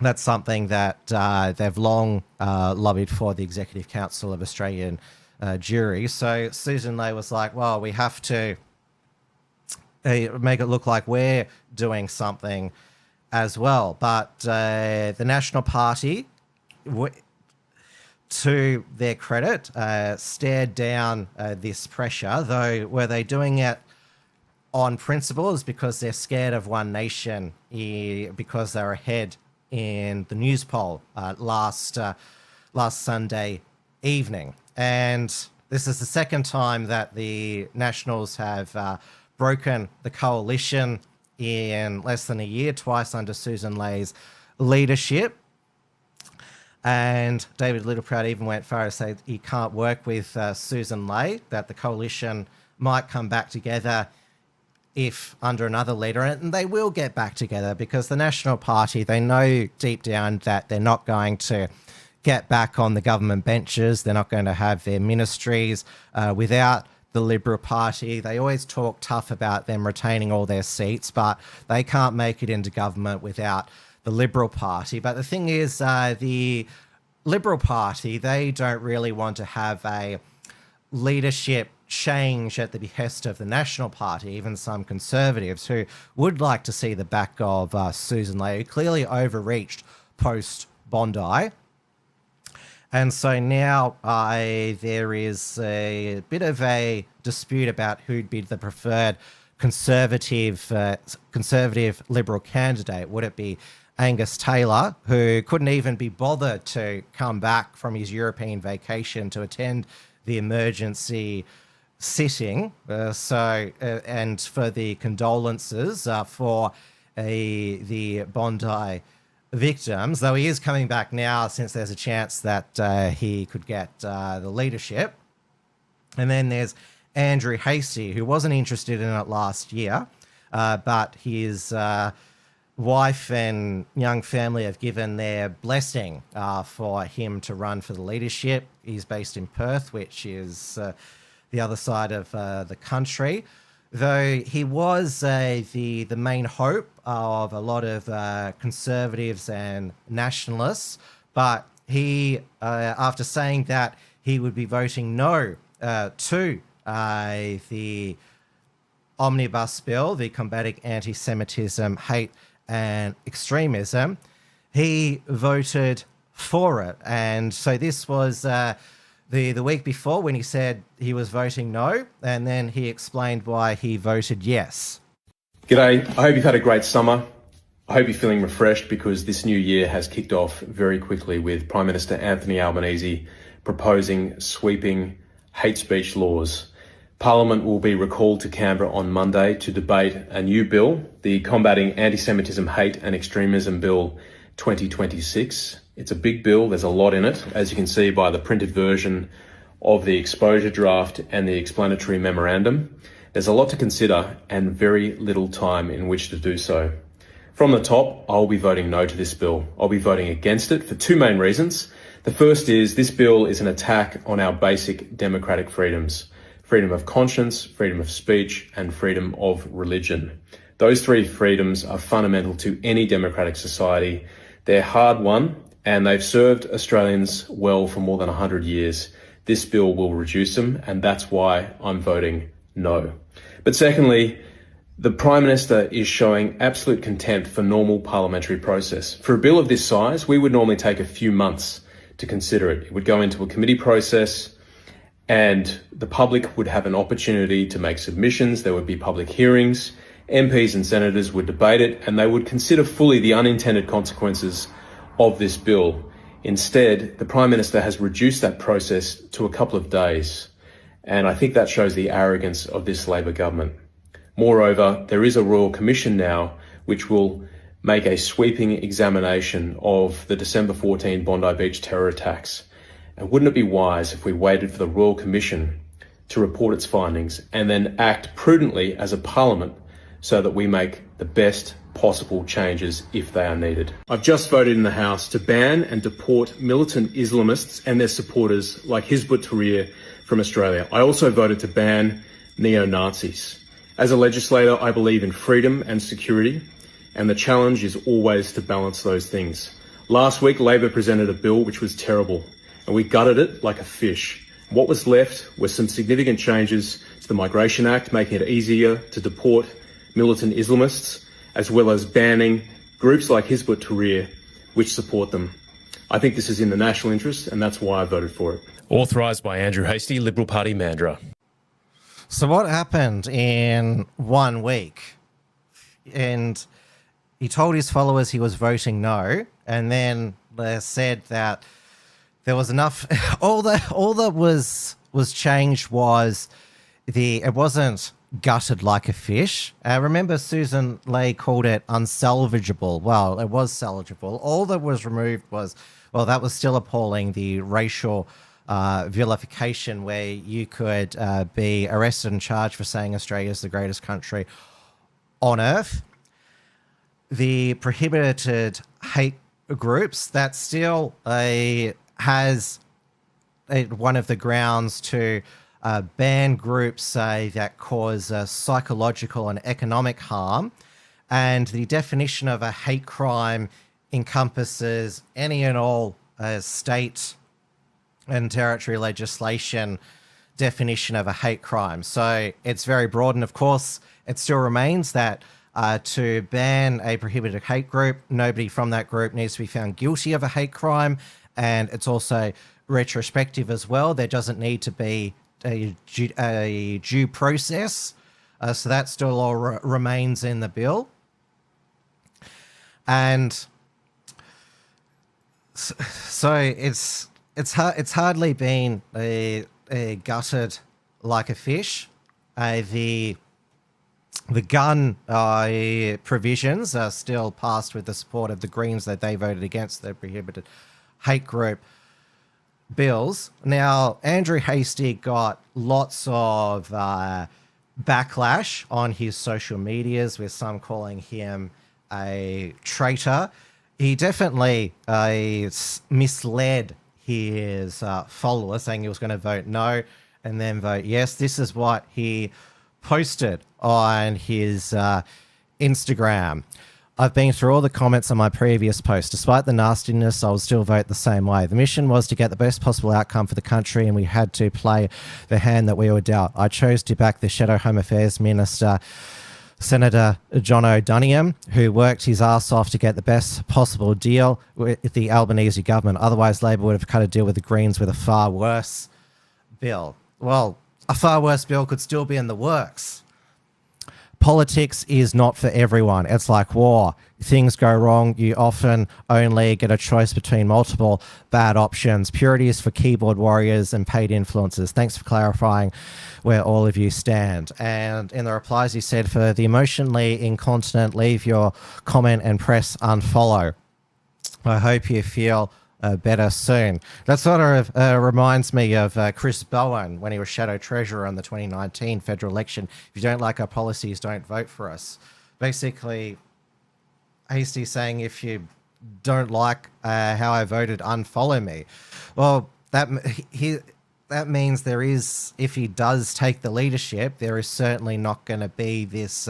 that's something that they've long lobbied for, the Executive Council of Australian Jewry. So Susan Ley was like, well, we have to make it look like we're doing something as well. But the National Party, to their credit, stared down this pressure, though were they doing it on principle is because they're scared of One Nation, because they're ahead in the news poll last Sunday evening. And this is the second time that the Nationals have broken the coalition in less than a year, twice under Susan Ley's leadership. And David Littleproud even went far as to say he can't work with Susan Ley, that the coalition might come back together if under another leader, and they will get back together, because the National Party, they know deep down that they're not going to get back on the government benches. They're not going to have their ministries without the Liberal Party. They always talk tough about them retaining all their seats, but they can't make it into government without the Liberal Party. But the thing is, the Liberal Party, they don't really want to have a leadership change at the behest of the National Party. Even some Conservatives who would like to see the back of Susan Ley, who clearly overreached post-Bondi. And so now there is a bit of a dispute about who'd be the preferred conservative Liberal candidate. Would it be Angus Taylor, who couldn't even be bothered to come back from his European vacation to attend the emergency sitting, and for the condolences for the Bondi victims, though he is coming back now since there's a chance that he could get the leadership. And then there's Andrew Hastie, who wasn't interested in it last year, but his wife and young family have given their blessing for him to run for the leadership. He's based in Perth, which is the other side of the country. Though he was the main hope of a lot of Conservatives and Nationalists, but he, after saying that he would be voting no to the Omnibus Bill, the Combating Anti-Semitism, Hate and Extremism, he voted for it. And so this was the week before, when he said he was voting no, and then he explained why he voted yes. G'day, I hope you've had a great summer. I hope you're feeling refreshed because this new year has kicked off very quickly with Prime Minister Anthony Albanese proposing sweeping hate speech laws. Parliament will be recalled to Canberra on Monday to debate a new bill, the Combating Anti-Semitism, Hate and Extremism Bill 2026. It's a big bill, there's a lot in it, as you can see by the printed version of the exposure draft and the explanatory memorandum. There's a lot to consider and very little time in which to do so. From the top, I'll be voting no to this bill. I'll be voting against it for two main reasons. The first is this bill is an attack on our basic democratic freedoms: freedom of conscience, freedom of speech, and freedom of religion. Those three freedoms are fundamental to any democratic society. They're hard won, and they've served Australians well for more than 100 years. This bill will reduce them, and that's why I'm voting no. But secondly, the Prime Minister is showing absolute contempt for normal parliamentary process. For a bill of this size, we would normally take a few months to consider it. It would go into a committee process, and the public would have an opportunity to make submissions. There would be public hearings. MPs and senators would debate it, and they would consider fully the unintended consequences of this bill. Instead, the Prime Minister has reduced that process to a couple of days, and I think that shows the arrogance of this Labor government. Moreover, there is a Royal Commission now which will make a sweeping examination of the December 14 Bondi Beach terror attacks. And wouldn't it be wise if we waited for the Royal Commission to report its findings and then act prudently as a parliament so that we make the best possible changes if they are needed? I've just voted in the House to ban and deport militant Islamists and their supporters like Hizb ut-Tahrir from Australia. I also voted to ban neo-Nazis. As a legislator, I believe in freedom and security, and the challenge is always to balance those things. Last week, Labor presented a bill which was terrible, and we gutted it like a fish. What was left were some significant changes to the Migration Act, making it easier to deport militant Islamists, as well as banning groups like Hizb ut-Tahrir, which support them. I think this is in the national interest, and that's why I voted for it. Authorised by Andrew Hastie, Liberal Party, Mandurah. So what happened in 1 week? And he told his followers he was voting no, and then they said that there was enough. all that was changed was it wasn't gutted like a fish. Remember Susan Ley called it unsalvageable. Well, it was salvageable. All that was removed was, well, that was still appalling, the racial vilification where you could be arrested and charged for saying Australia is the greatest country on earth. The prohibited hate groups, that still has one of the grounds to ban groups that cause psychological and economic harm. And the definition of a hate crime encompasses any and all state and territory legislation definition of a hate crime. So it's very broad. And of course, it still remains that to ban a prohibited hate group, nobody from that group needs to be found guilty of a hate crime. And it's also retrospective as well. There doesn't need to be a due process. So that still all remains in the bill. And so it's hardly been gutted like a fish. The gun provisions are still passed with the support of the Greens that they voted against the prohibited hate group bills. Now, Andrew Hastie got lots of backlash on his social medias, with some calling him a traitor. He definitely misled his followers, saying he was going to vote no and then vote yes. This is what he posted on his Instagram. I've been through all the comments on my previous post. Despite the nastiness, I will still vote the same way. The mission was to get the best possible outcome for the country, and we had to play the hand that we were dealt. I chose to back the Shadow Home Affairs Minister, Senator John O'Donoghue, who worked his ass off to get the best possible deal with the Albanese government. Otherwise, Labor would have cut a deal with the Greens with a far worse bill. Well, a far worse bill could still be in the works. Politics is not for everyone. It's like war. things go wrong, you often only get a choice between multiple bad options. Purity is for keyboard warriors and paid influencers. Thanks for clarifying where all of you stand. And in the replies, he said, for the emotionally incontinent, leave your comment and press unfollow. I hope you feel better soon. That sort of reminds me of Chris Bowen when he was Shadow Treasurer in the 2019 federal election. If you don't like our policies, don't vote for us. Basically, Hasty saying, if you don't like how I voted, unfollow me. Well, that means there is, if he does take the leadership, there is certainly not going to be this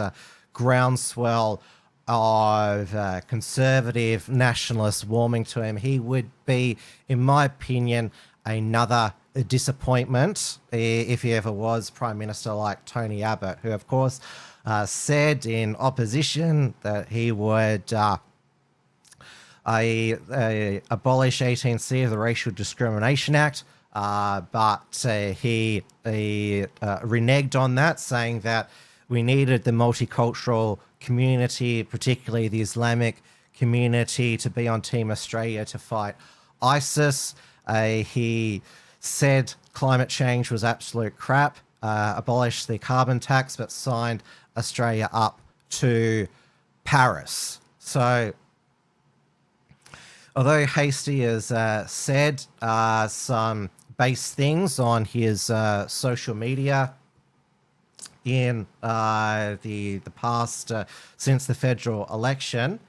groundswell of conservative nationalists warming to him. He would be, in my opinion, another disappointment if he ever was Prime Minister like Tony Abbott, who, of course, said in opposition that he would abolish 18C of the Racial Discrimination Act, but he reneged on that, saying that we needed the multicultural community, particularly the Islamic community, to be on Team Australia to fight ISIS. He said climate change was absolute crap, abolished the carbon tax, but signed Australia up to Paris. So, although Hasty has said some base things on his social media in the past since the federal election,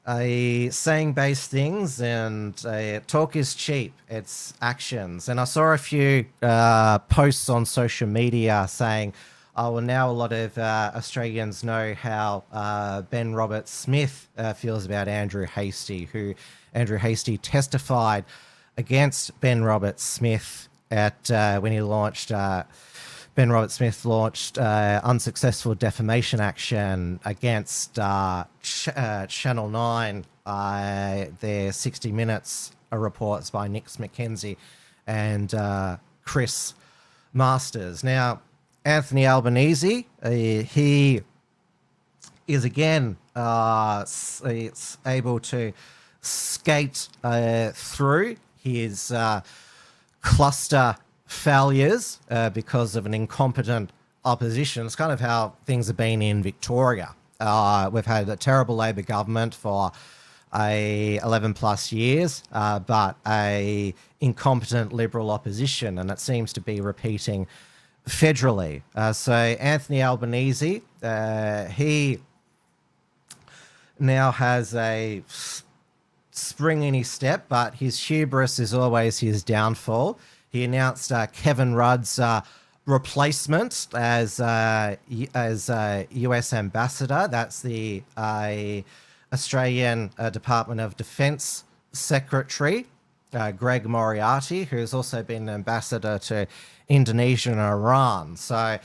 saying base things, and talk is cheap, it's actions. And I saw a few posts on social media saying, oh, well, now a lot of Australians know how Ben Roberts-Smith feels about Andrew Hasty, who Andrew Hasty testified against Ben Roberts-Smith at when he launched Ben Roberts-Smith launched unsuccessful defamation action against Channel 9, their 60 Minutes reports by Nick McKenzie and Chris Masters. Now, Anthony Albanese, he is again able to skate through his cluster failures because of an incompetent opposition. It's kind of how things have been in Victoria. We've had a terrible Labor government for 11 plus years, but a incompetent Liberal opposition, and it seems to be repeating federally. So Anthony Albanese, he now has a spring in his step, but his hubris is always his downfall. He announced Kevin Rudd's replacement as US ambassador. That's the Australian Department of Defence Secretary, Greg Moriarty, who's also been an ambassador to Indonesia and Iran. So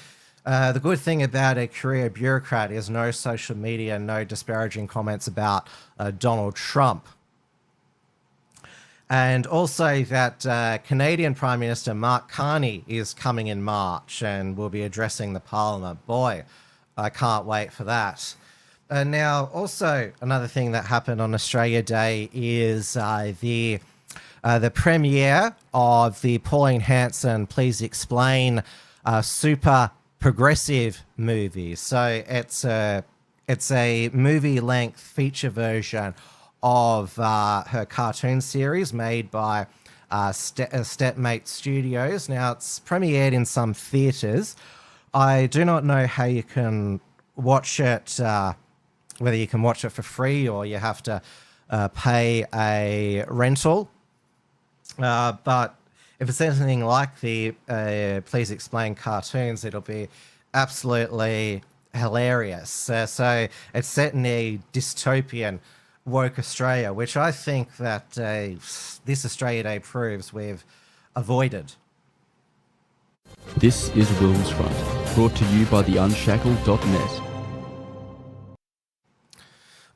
the good thing about a career bureaucrat is no social media, no disparaging comments about Donald Trump. And also that Canadian Prime Minister Mark Carney is coming in March and will be addressing the Parliament. Boy, I can't wait for that. Now, also another thing that happened on Australia Day is the premiere of the Pauline Hanson Please Explain super progressive movie. So it's a movie-length feature version of her cartoon series made by Stepmate Studios. Now, it's premiered in some theatres. I do not know how you can watch it, whether you can watch it for free or you have to pay a rental. But if it's anything like the Please Explain cartoons, it'll be absolutely hilarious. So it's set in a dystopian woke Australia, which I think that this Australia Day proves we've avoided. This is WilmsFront, brought to you by the Unshackled.net.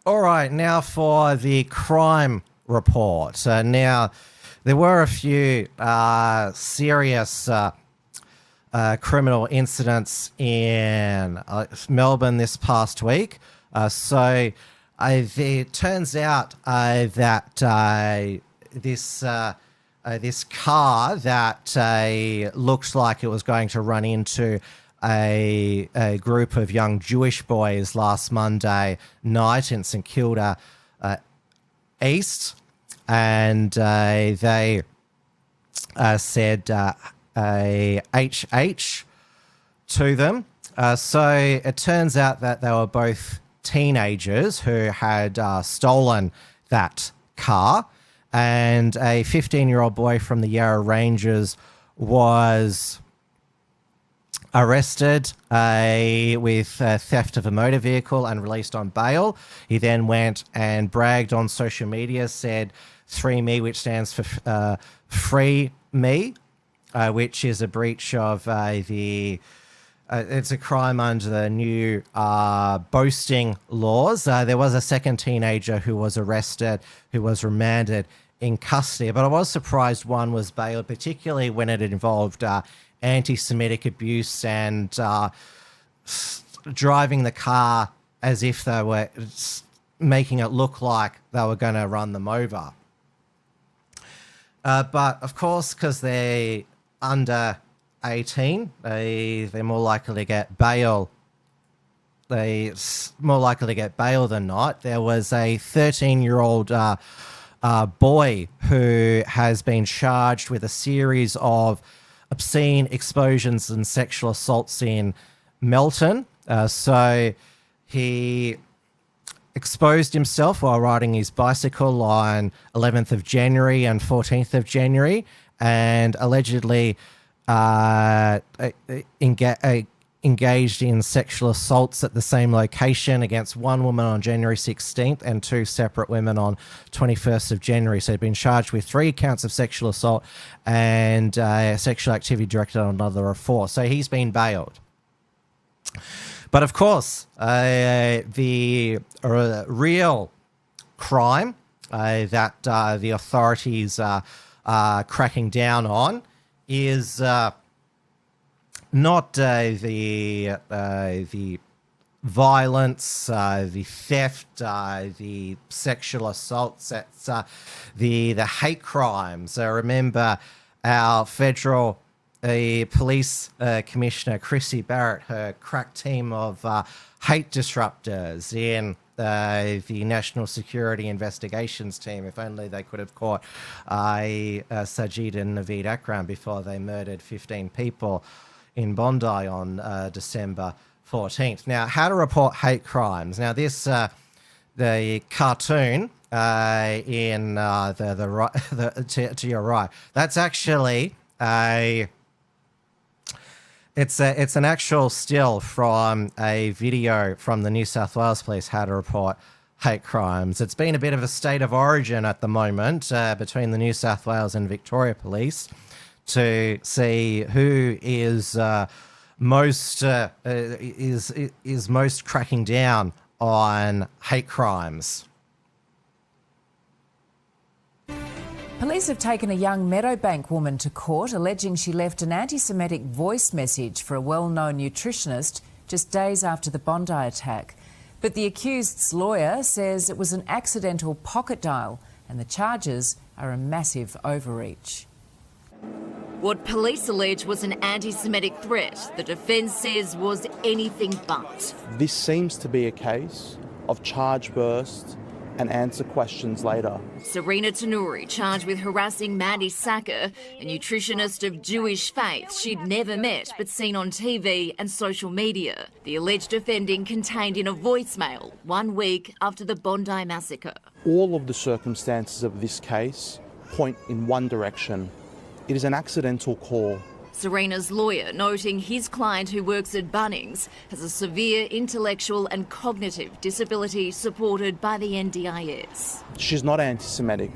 All right, now for the crime report. Now, there were a few serious criminal incidents in Melbourne this past week. So it turns out that this car that looked like it was going to run into a group of young Jewish boys last Monday night in St Kilda East, and they said HH to them. So it turns out that they were both teenagers who had stolen that car, and a 15-year-old boy from the Yarra Rangers was arrested with theft of a motor vehicle and released on bail. He then went and bragged on social media, said 3Me, which stands for Free Me, which is a breach of it's a crime under the new boasting laws. There was a second teenager who was arrested, who was remanded in custody, but I was surprised one was bailed, particularly when it involved anti-Semitic abuse and driving the car as if they were making it look like they were going to run them over. But of course, because they're under 18, they're more likely to get bail. They're more likely to get bail than not. There was a 13-year-old boy who has been charged with a series of obscene exposures and sexual assaults in Melton. So he exposed himself while riding his bicycle on 11th of January and 14th of January, and allegedly engaged in sexual assaults at the same location against one woman on January 16th and two separate women on 21st of January. So he'd been charged with 3 counts of sexual assault and sexual activity directed on another of 4. So he's been bailed. But of course, the real crime that the authorities are cracking down on is not the violence, the theft, the sexual assaults. It's the hate crimes. Remember our federal police commissioner, Chrissy Barrett, her crack team of hate disruptors in the National Security Investigations Team. If only they could have caught Sajid and Naveed Akram before they murdered 15 people in Bondi on December 14th. Now, how to report hate crimes. Now, this the cartoon in to your right. That's actually it's an actual still from a video from the New South Wales Police, how to report hate crimes. It's been a bit of a state of origin at the moment between the New South Wales and Victoria Police to see who is most cracking down on hate crimes. Police have taken a young Meadowbank woman to court, alleging she left an anti-Semitic voice message for a well-known nutritionist just days after the Bondi attack. But the accused's lawyer says it was an accidental pocket dial and the charges are a massive overreach. What police allege was an anti-Semitic threat, the defence says was anything but. This seems to be a case of charge burst and answer questions later. Serena Tanuri charged with harassing Mandy Sacker, a nutritionist of Jewish faith she'd never met but seen on TV and social media. The alleged offending contained in a voicemail 1 week after the Bondi massacre. All of the circumstances of this case point in one direction. It is an accidental call. Serena's lawyer noting his client, who works at Bunnings, has a severe intellectual and cognitive disability supported by the NDIS. She's not anti-Semitic.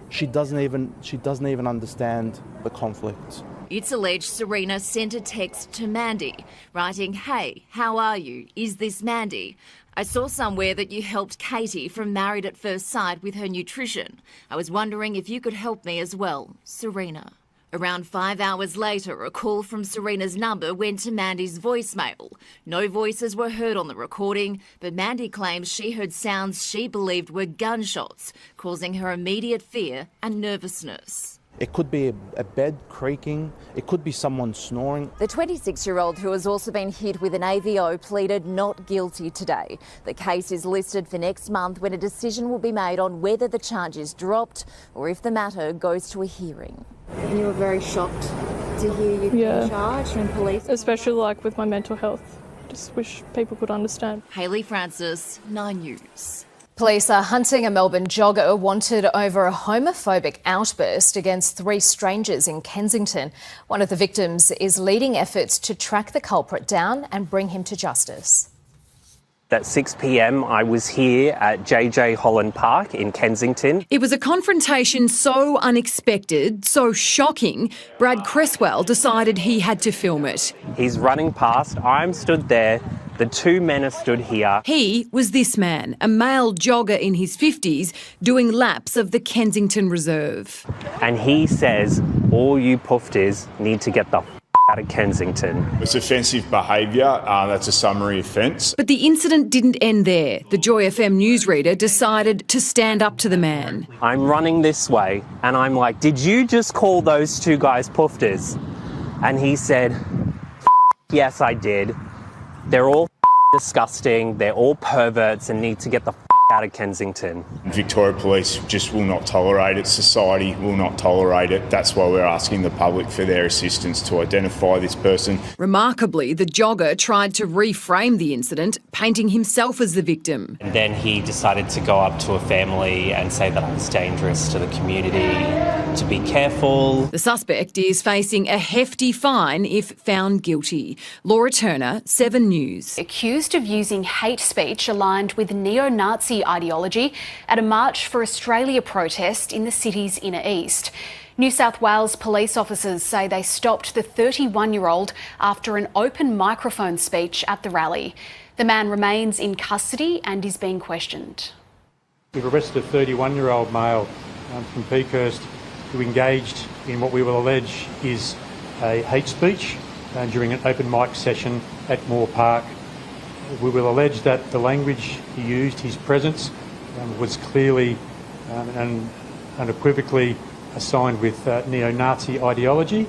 She doesn't even understand the conflict. It's alleged Serena sent a text to Mandy, writing, "Hey, how are you? Is this Mandy? I saw somewhere that you helped Katie from Married at First Sight with her nutrition. I was wondering if you could help me as well, Serena." Around 5 hours later, a call from Serena's number went to Mandy's voicemail. No voices were heard on the recording, but Mandy claims she heard sounds she believed were gunshots, causing her immediate fear and nervousness. It could be a bed creaking, it could be someone snoring. The 26-year-old, who has also been hit with an AVO, pleaded not guilty today. The case is listed for next month, when a decision will be made on whether the charge is dropped or if the matter goes to a hearing. And you were very shocked to hear you being charged and police? Especially like with my mental health. Just wish people could understand. Hayley Francis, 9 News. Police are hunting a Melbourne jogger wanted over a homophobic outburst against 3 strangers in Kensington. One of the victims is leading efforts to track the culprit down and bring him to justice. At 6 p.m, I was here at JJ Holland Park in Kensington. It was a confrontation so unexpected, so shocking, Brad Cresswell decided he had to film it. He's running past, I'm stood there, the 2 men are stood here. He was this man, a male jogger in his 50s, doing laps of the Kensington Reserve. And he says, all you poofters need to get the out of Kensington. It's offensive behaviour, that's a summary offence. But the incident didn't end there. The Joy FM newsreader decided to stand up to the man. I'm running this way and I'm like, did you just call those 2 guys poofters? And he said, yes, I did. They're all disgusting, they're all perverts and need to get the out of Kensington. Victoria Police just will not tolerate it. Society will not tolerate it. That's why we're asking the public for their assistance to identify this person. Remarkably, the jogger tried to reframe the incident, painting himself as the victim. And then he decided to go up to a family and say that I was dangerous to the community, to be careful. The suspect is facing a hefty fine if found guilty. Laura Turner, 7 News. Accused of using hate speech aligned with neo-Nazi ideology at a March for Australia protest in the city's inner east. New South Wales police officers say they stopped the 31-year-old after an open microphone speech at the rally. The man remains in custody and is being questioned. We've arrested a 31-year-old male from Peakhurst who engaged in what we will allege is a hate speech during an open mic session at Moore Park. We will allege that the language he used, his presence, was clearly and unequivocally assigned with neo-Nazi ideology,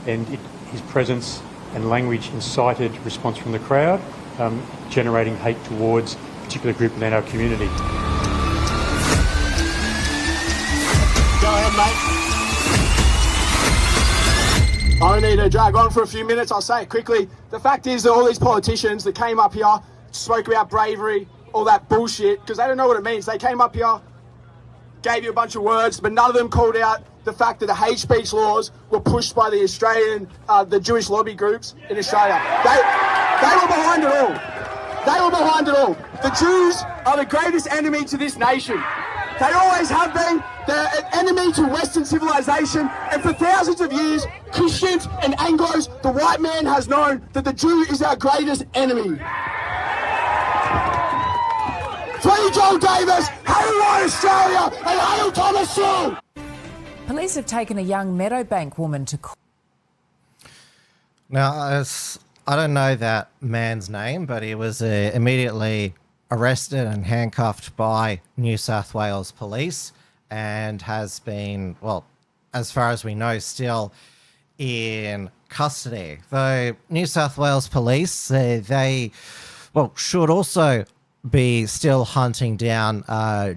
and his presence and language incited response from the crowd, generating hate towards a particular group within our community. Go ahead, mate. I don't need to drag on for a few minutes, I'll say it quickly. The fact is that all these politicians that came up here, spoke about bravery, all that bullshit, because they don't know what it means. They came up here, gave you a bunch of words, but none of them called out the fact that the hate speech laws were pushed by the Australian, the Jewish lobby groups in Australia. They were behind it all. They were behind it all. The Jews are the greatest enemy to this nation. They always have been. They're an enemy to Western civilization, and for thousands of years, Christians and Anglos, the white man has known that the Jew is our greatest enemy. Free Joel Davis, hail White Australia, and hail Thomas Sewell! Police have taken a young Meadowbank woman to court. Now, I don't know that man's name, but he was immediately arrested and handcuffed by New South Wales Police and has been, well, as far as we know, still in custody. Though New South Wales Police, they should also be still hunting down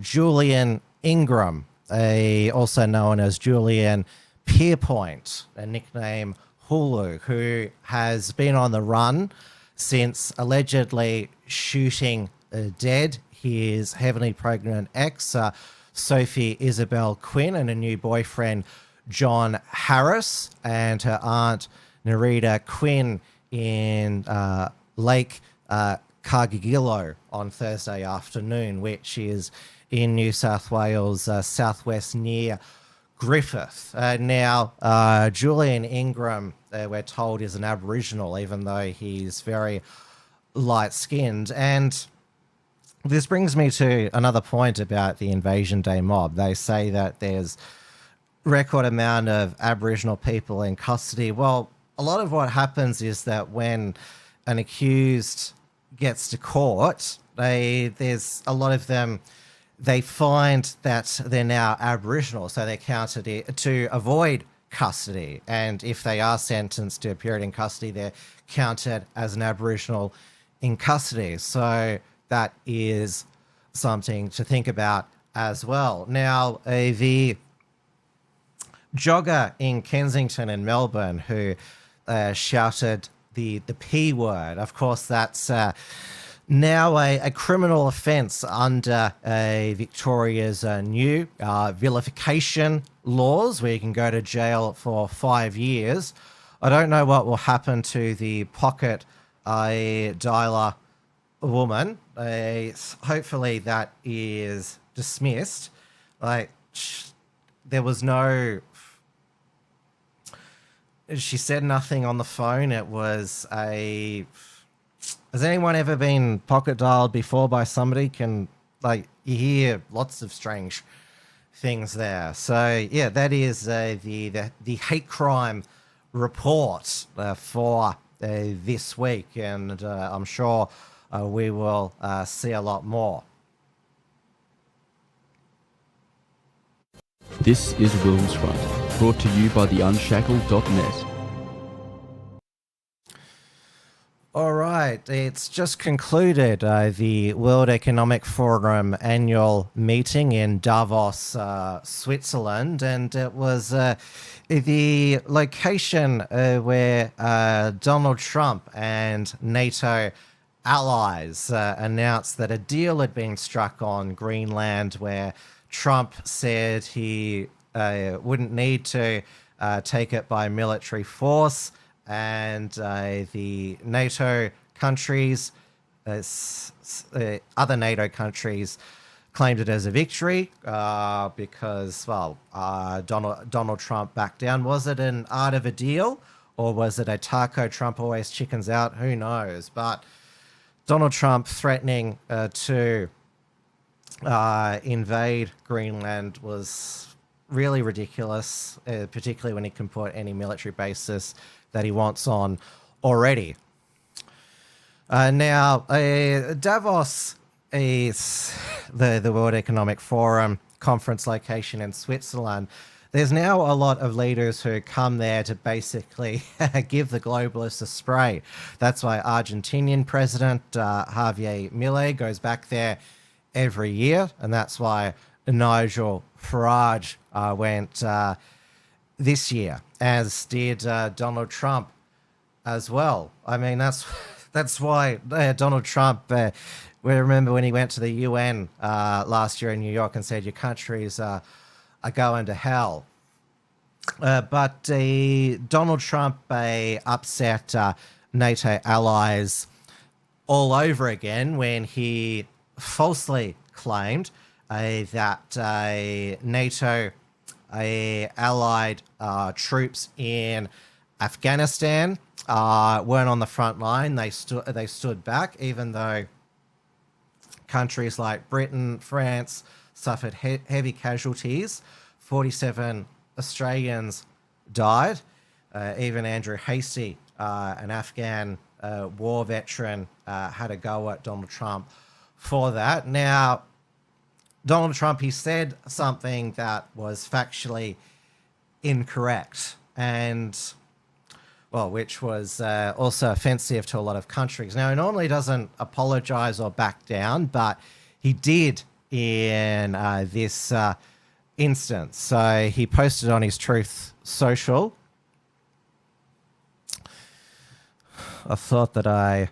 Julian Ingram, also known as Julian Pierpoint, a nickname Hulu, who has been on the run since allegedly shooting dead his heavily pregnant ex, Sophie Isabel Quinn, and a new boyfriend, John Harris, and her aunt, Nerida Quinn, in Lake Cargillo on Thursday afternoon, which is in New South Wales, southwest near Griffith. Now, Julian Ingram, we're told, is an Aboriginal, even though he's very light-skinned. And this brings me to another point about the Invasion Day mob. They say that there's record amount of Aboriginal people in custody. Well, a lot of what happens is that when an accused gets to court, there's a lot of them, they find that they're now Aboriginal, so they're counted to avoid custody. And if they are sentenced to a period in custody, they're counted as an Aboriginal in custody. So that is something to think about as well. Now, the jogger in Kensington and Melbourne who shouted the P word, of course, that's now a criminal offence under Victoria's new vilification laws, where you can go to jail for 5 years. I don't know what will happen to the pocket dialer woman. Hopefully that is dismissed. Like, there was no... She said nothing on the phone. It was a... Has anyone ever been pocket dialed before by somebody? You hear lots of strange things there. So yeah, that is the hate crime report for this week, and I'm sure we will see a lot more. This is WilmsFront, brought to you by the Unshackled.net. All right, it's just concluded the World Economic Forum annual meeting in Davos, Switzerland, and it was the location where Donald Trump and NATO allies announced that a deal had been struck on Greenland, where Trump said he wouldn't need to take it by military force, and the NATO countries, other NATO countries, claimed it as a victory because, well, Donald Trump backed down. Was it an art of a deal, or was it a taco Trump always chickens out? Who knows? But Donald Trump threatening to invade Greenland was really ridiculous, particularly when he can put any military bases that he wants on already. Now, Davos is the World Economic Forum conference location in Switzerland. There's now a lot of leaders who come there to basically give the globalists a spray. That's why Argentinian President Javier Milei goes back there every year, and that's why Nigel Farage went this year, as did Donald Trump as well. I mean, that's why Donald Trump, we remember when he went to the UN last year in New York and said, your countries are going to hell. But Donald Trump upset NATO allies all over again when he falsely claimed that NATO allied troops in Afghanistan weren't on the front line. They stood back, even though countries like Britain, France suffered heavy casualties. 47 Australians died. Even Andrew Hastie, an Afghan war veteran, had a go at Donald Trump for that. Now, Donald Trump, he said something that was factually incorrect, and, well, which was also offensive to a lot of countries. Now, he normally doesn't apologize or back down, but he did in this instance. So he posted on his Truth Social. I thought that I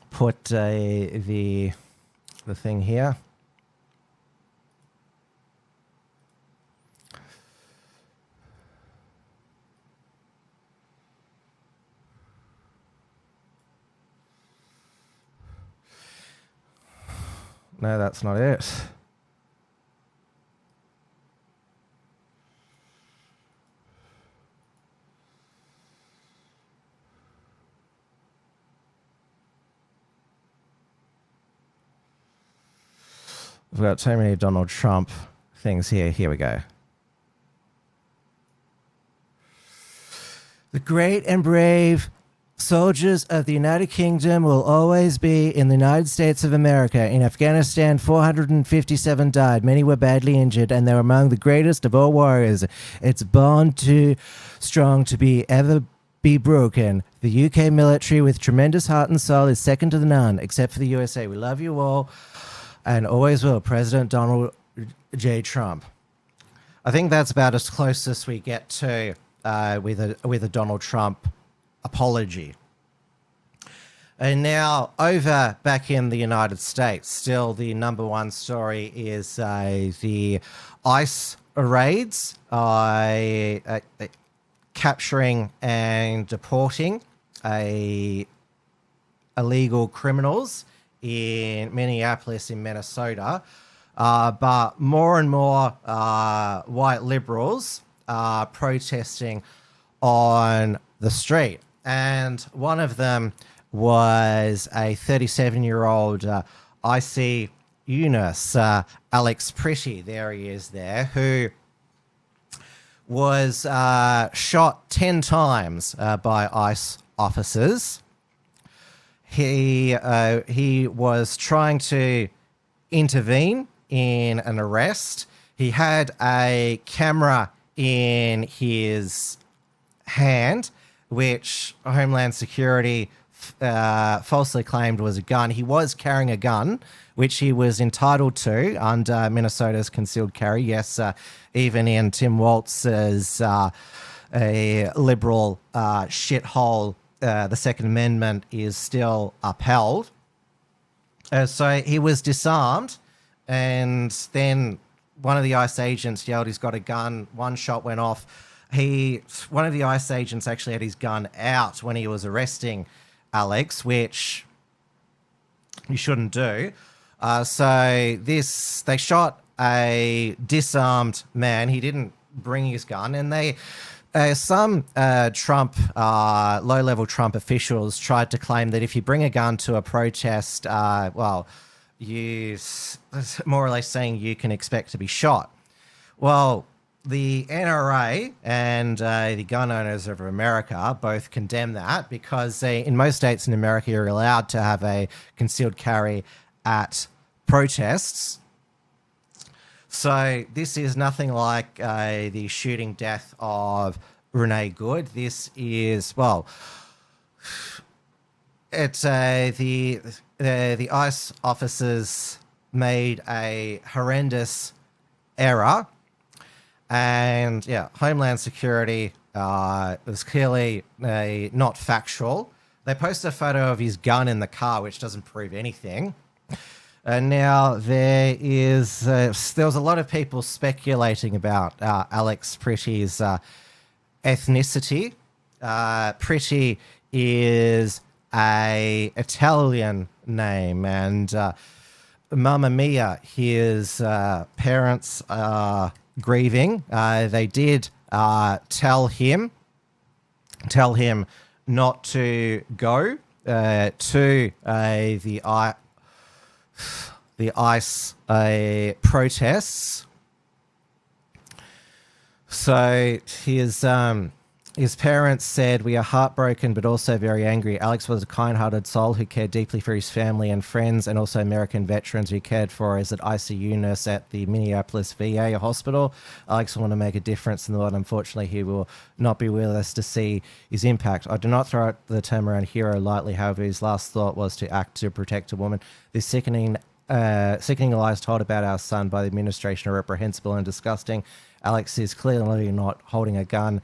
put the thing here. No, that's not it. We've got so many Donald Trump things here. Here we go. The great and brave soldiers of the United Kingdom will always be in the United States of America. In Afghanistan, 457 died. Many were badly injured, and they were among the greatest of all warriors. It's bond too strong to be ever be broken. The UK military, with tremendous heart and soul, is second to none, except for the USA. We love you all, and always will. President Donald J. Trump. I think that's about as close as we get to with a Donald Trump apology. And now, over back in the United States, still the number one story is the ICE raids, capturing and deporting illegal criminals in Minneapolis, in Minnesota. But more and more white liberals are protesting on the street. And one of them was a 37-year-old ICU nurse, Alex Pretty, there he is there, who was shot 10 times by ICE officers. He was trying to intervene in an arrest. He had a camera in his hand, which Homeland Security falsely claimed was a gun. He was carrying a gun, which he was entitled to under Minnesota's concealed carry. Yes, even in Tim Walz's a liberal shithole, the Second Amendment is still upheld. So he was disarmed, and then one of the ICE agents yelled, "He's got a gun." One shot went off. One of the ICE agents actually had his gun out when he was arresting Alex, which you shouldn't do. So they shot a disarmed man. He didn't bring his gun, and some Trump, low-level Trump officials tried to claim that if you bring a gun to a protest, you more or less saying you can expect to be shot. Well, the NRA and the gun owners of America both condemn that, because in most states in America you're allowed to have a concealed carry at protests. So this is nothing like the shooting death of Renee Good. This is, it's the ICE officers made a horrendous error. And yeah, Homeland Security was clearly not factual. They posted a photo of his gun in the car, which doesn't prove anything. And now there was a lot of people speculating about Alex Pretty's ethnicity. Pretty is a Italian name, and Mamma Mia, his parents are grieving. They did tell him not to go to the ICE protests. So his parents said, "We are heartbroken but also very angry. Alex was a kind-hearted soul who cared deeply for his family and friends, and also American veterans who cared for as an ICU nurse at the Minneapolis VA hospital. Alex will want to make a difference in the world. Unfortunately, he will not be with us to see his impact. I do not throw out the term around hero lightly. However, his last thought was to act to protect a woman. This sickening lies told about our son by the administration are reprehensible and disgusting. Alex is clearly not holding a gun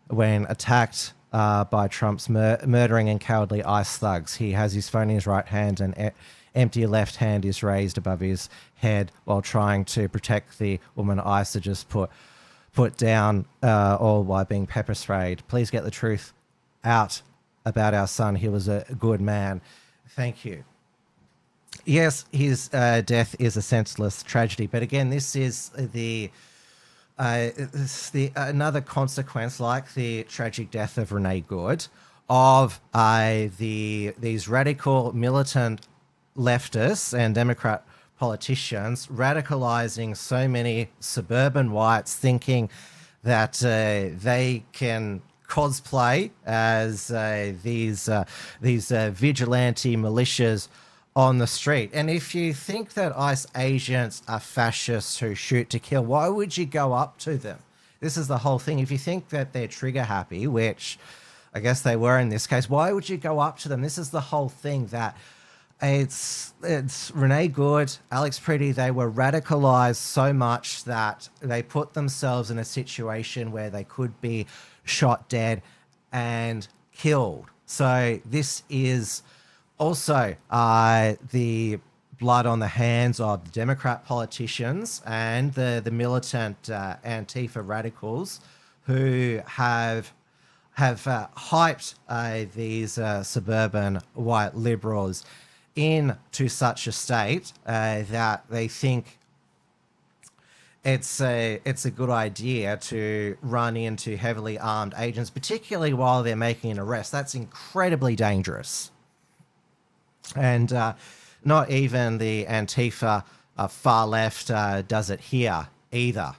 when attacked by Trump's murdering and cowardly ICE thugs. He has his phone in his right hand, and empty left hand is raised above his head while trying to protect the woman ICE just put down, all while being pepper sprayed. Please get the truth out about our son. He was a good man. Thank you." Yes, his death is a senseless tragedy, but again, this is another consequence, like the tragic death of Renee Good, of these radical militant leftists and Democrat politicians radicalizing so many suburban whites, thinking that they can cosplay as these vigilante militias on the street. And if you think that ICE agents are fascists who shoot to kill, why would you go up to them? This is the whole thing. If you think that they're trigger happy, which I guess they were in this case, why would you go up to them? This is the whole thing, that it's Renee Good, Alex Pretty, they were radicalized so much that they put themselves in a situation where they could be shot dead and killed. So this is also the blood on the hands of the Democrat politicians and the militant Antifa radicals who have hyped these suburban white liberals into such a state that they think it's a good idea to run into heavily armed agents, particularly while they're making an arrest. That's incredibly dangerous. And not even the Antifa far left does it here either.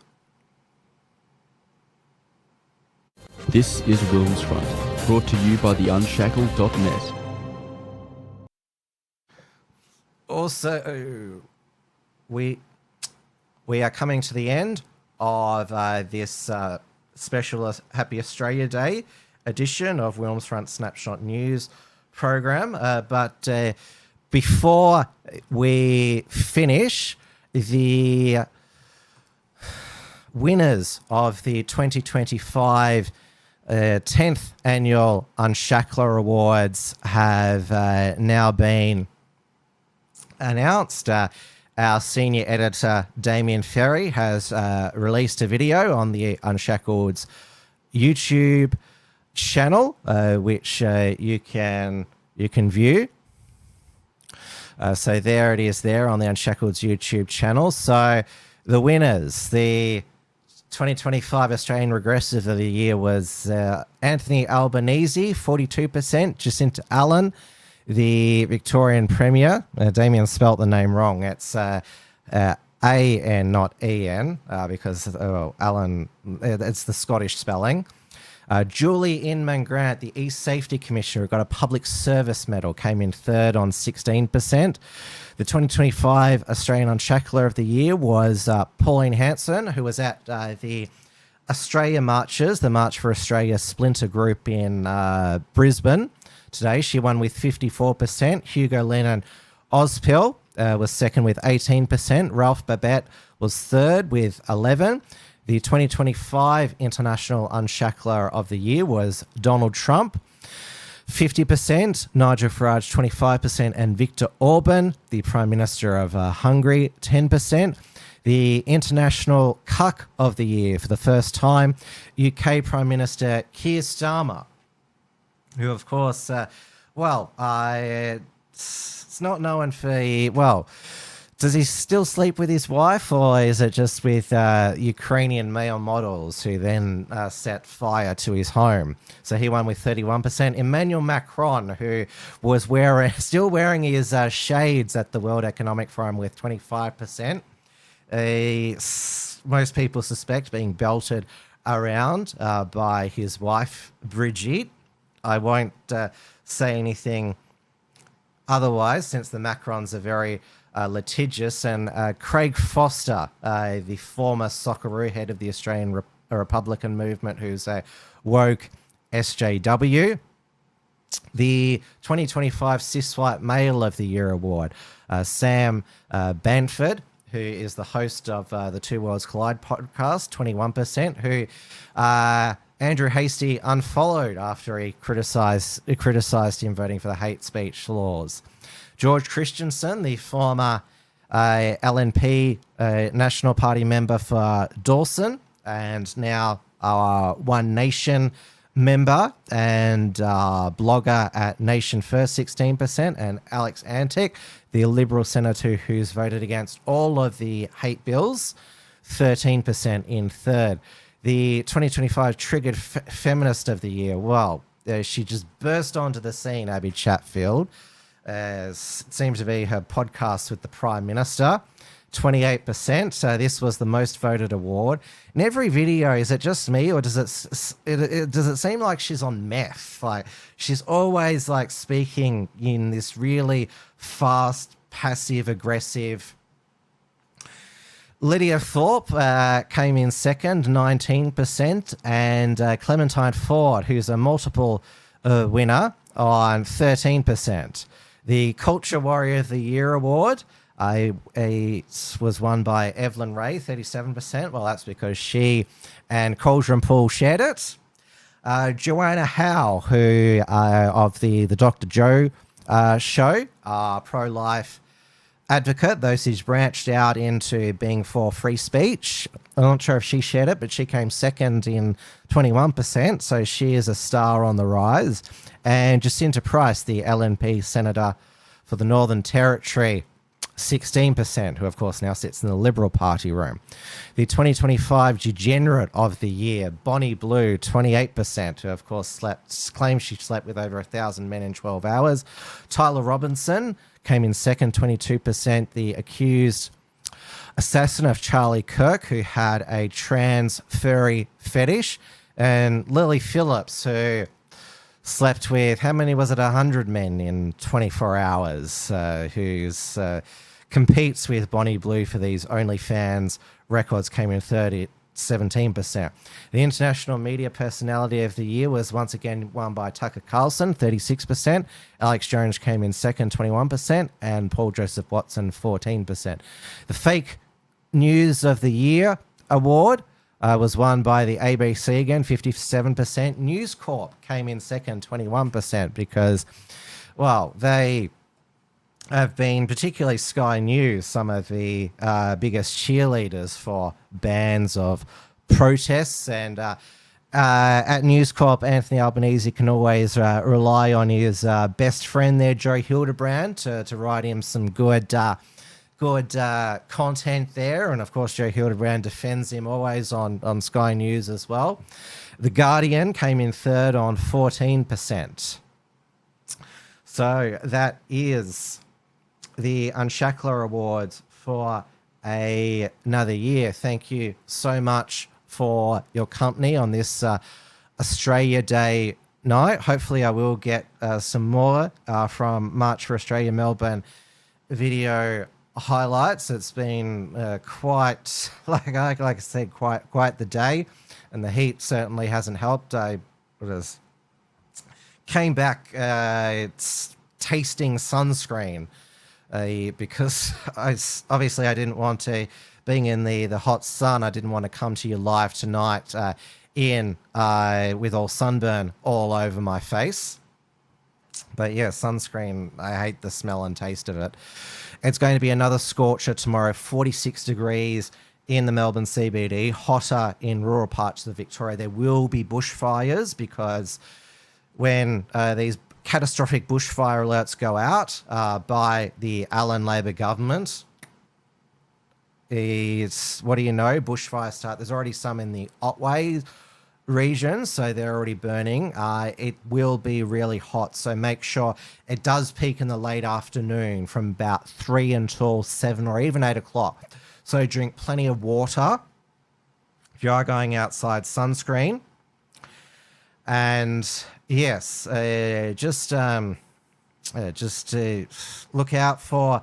This is WilmsFront, brought to you by the Unshackled.net. Also, we are coming to the end of this special Happy Australia Day edition of WilmsFront Snapshot News program. But before we finish, the winners of the 2025 10th Annual Unshackler Awards have now been announced. Our senior editor, Damien Ferry, has released a video on the Unshackled's YouTube channel, which you can view. So there it is there on the Unshackled's YouTube channel. So the winners, the 2025 Australian Regressive of the Year was Anthony Albanese, 42%, Jacinta Allen, the Victorian Premier. Damien spelt the name wrong. It's A-N, not E-N, because Allen, it's the Scottish spelling. Julie Inman Grant, the East Safety Commissioner, got a Public Service Medal, came in third on 16%. The 2025 Australian Unshackler of the Year was Pauline Hanson, who was at the Australia Marches, the March for Australia splinter group in Brisbane today. She won with 54%. Hugo Lennon Ozpil was second with 18%. Ralph Babette was third with 11%. The 2025 International Unshackler of the Year was Donald Trump, 50%, Nigel Farage, 25%, and Viktor Orban, the Prime Minister of Hungary, 10%. The International Cuck of the Year, for the first time, UK Prime Minister Keir Starmer, who, of course, it's not known for, does he still sleep with his wife, or is it just with Ukrainian male models who then set fire to his home? So he won with 31%. Emmanuel Macron, who was still wearing his shades at the World Economic Forum, with 25%. Most people suspect being belted around by his wife, Brigitte. I won't say anything otherwise, since the Macrons are very litigious. And Craig Foster, the former Socceroo head of the Australian Republican movement, who's a woke SJW. The 2025 Cis White Male of the Year award, Sam Banford, who is the host of the Two Worlds Collide podcast, 21%, who Andrew Hastie unfollowed after he criticised him voting for the hate speech laws. George Christensen, the former LNP National Party member for Dawson, and now One Nation member and blogger at Nation First, 16%, and Alex Antic, the Liberal senator who's voted against all of the hate bills, 13% in third. The 2025 Triggered Feminist of the Year, she just burst onto the scene, Abby Chatfield. It seems to be her podcast with the Prime Minister, 28%. So this was the most voted award. In every video, is it just me, or does it seem like she's on meth? Like, she's always like speaking in this really fast, passive, aggressive. Lydia Thorpe came in second, 19%, and Clementine Ford, who's a multiple winner, on 13%. The Culture Warrior of the Year award was won by Evelyn Ray, 37%. Well, that's because she and Cauldron Pool shared it. Joanna Howe, who of the Dr. Joe show, pro-life advocate, though she's branched out into being for free speech. I'm not sure if she shared it, but she came second in 21%, so she is a star on the rise. And Jacinta Price, the LNP senator for the Northern Territory, 16%, who of course now sits in the Liberal Party room. The 2025 Degenerate of the Year, Bonnie Blue, 28%, who of course claims she slept with over 1,000 men in 12 hours. Tyler Robinson came in second, 22%. The accused assassin of Charlie Kirk, who had a trans furry fetish. And Lily Phillips, who slept with, how many was it, 100 men in 24 hours, who's competes with Bonnie Blue for these OnlyFans records, came in third at 17%. The International Media Personality of the Year was once again won by Tucker Carlson, 36%. Alex Jones came in second, 21%, and Paul Joseph Watson, 14%. The Fake News of the Year award was won by the ABC again, 57%. News Corp came in second, 21%, because, well, they have been, particularly Sky News, some of the biggest cheerleaders for bans of protests. And at News Corp, Anthony Albanese can always rely on his best friend there, Joe Hildebrand, to write him some good content there. And of course, Joe Hildebrand defends him always on Sky News as well. The Guardian came in third on 14%. So that is the Unshackler Awards for another year. Thank you so much for your company on this Australia Day night. Hopefully I will get some more from March for Australia Melbourne video highlights. It's been quite, like I said, quite the day, and the heat certainly hasn't helped. I came back tasting sunscreen because I didn't want to, being in the hot sun, I didn't want to come to you live tonight with all sunburn all over my face. But yeah, sunscreen, I hate the smell and taste of it. It's going to be another scorcher tomorrow, 46 degrees in the Melbourne CBD, hotter in rural parts of Victoria. There will be bushfires because when these catastrophic bushfire alerts go out by the Allen Labor government, what do you know, bushfires start. There's already some in the Otway region, so they're already burning. It will be really hot, so make sure it does peak in the late afternoon from about 3 until 7 or even 8 o'clock. So drink plenty of water. If you are going outside, sunscreen. And yes, just look out for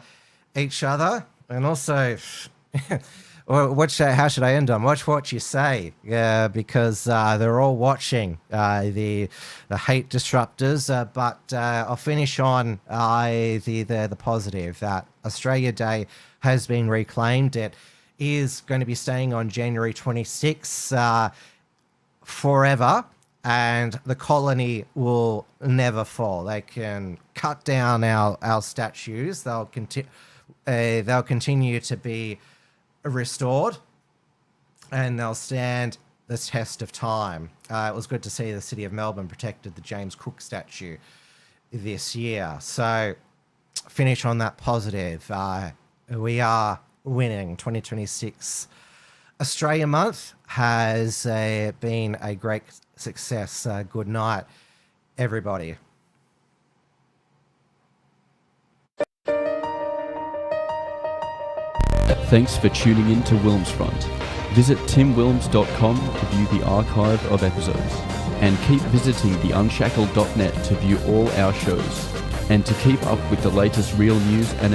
each other, and also how should I end on? Watch what you say, because they're all watching the hate disruptors. But I'll finish on the positive that Australia Day has been reclaimed. It is going to be staying on January 26th forever. And the colony will never fall. They can cut down our statues. They'll continue to be restored, and they'll stand the test of time. It was good to see the City of Melbourne protected the James Cook statue this year. So finish on that positive. We are winning. 2026 Australia Month has been a great success. Good night, everybody. Thanks for tuning in to WilmsFront. Visit timwilms.com to view the archive of episodes. And keep visiting the Unshackled.net to view all our shows. And to keep up with the latest real news and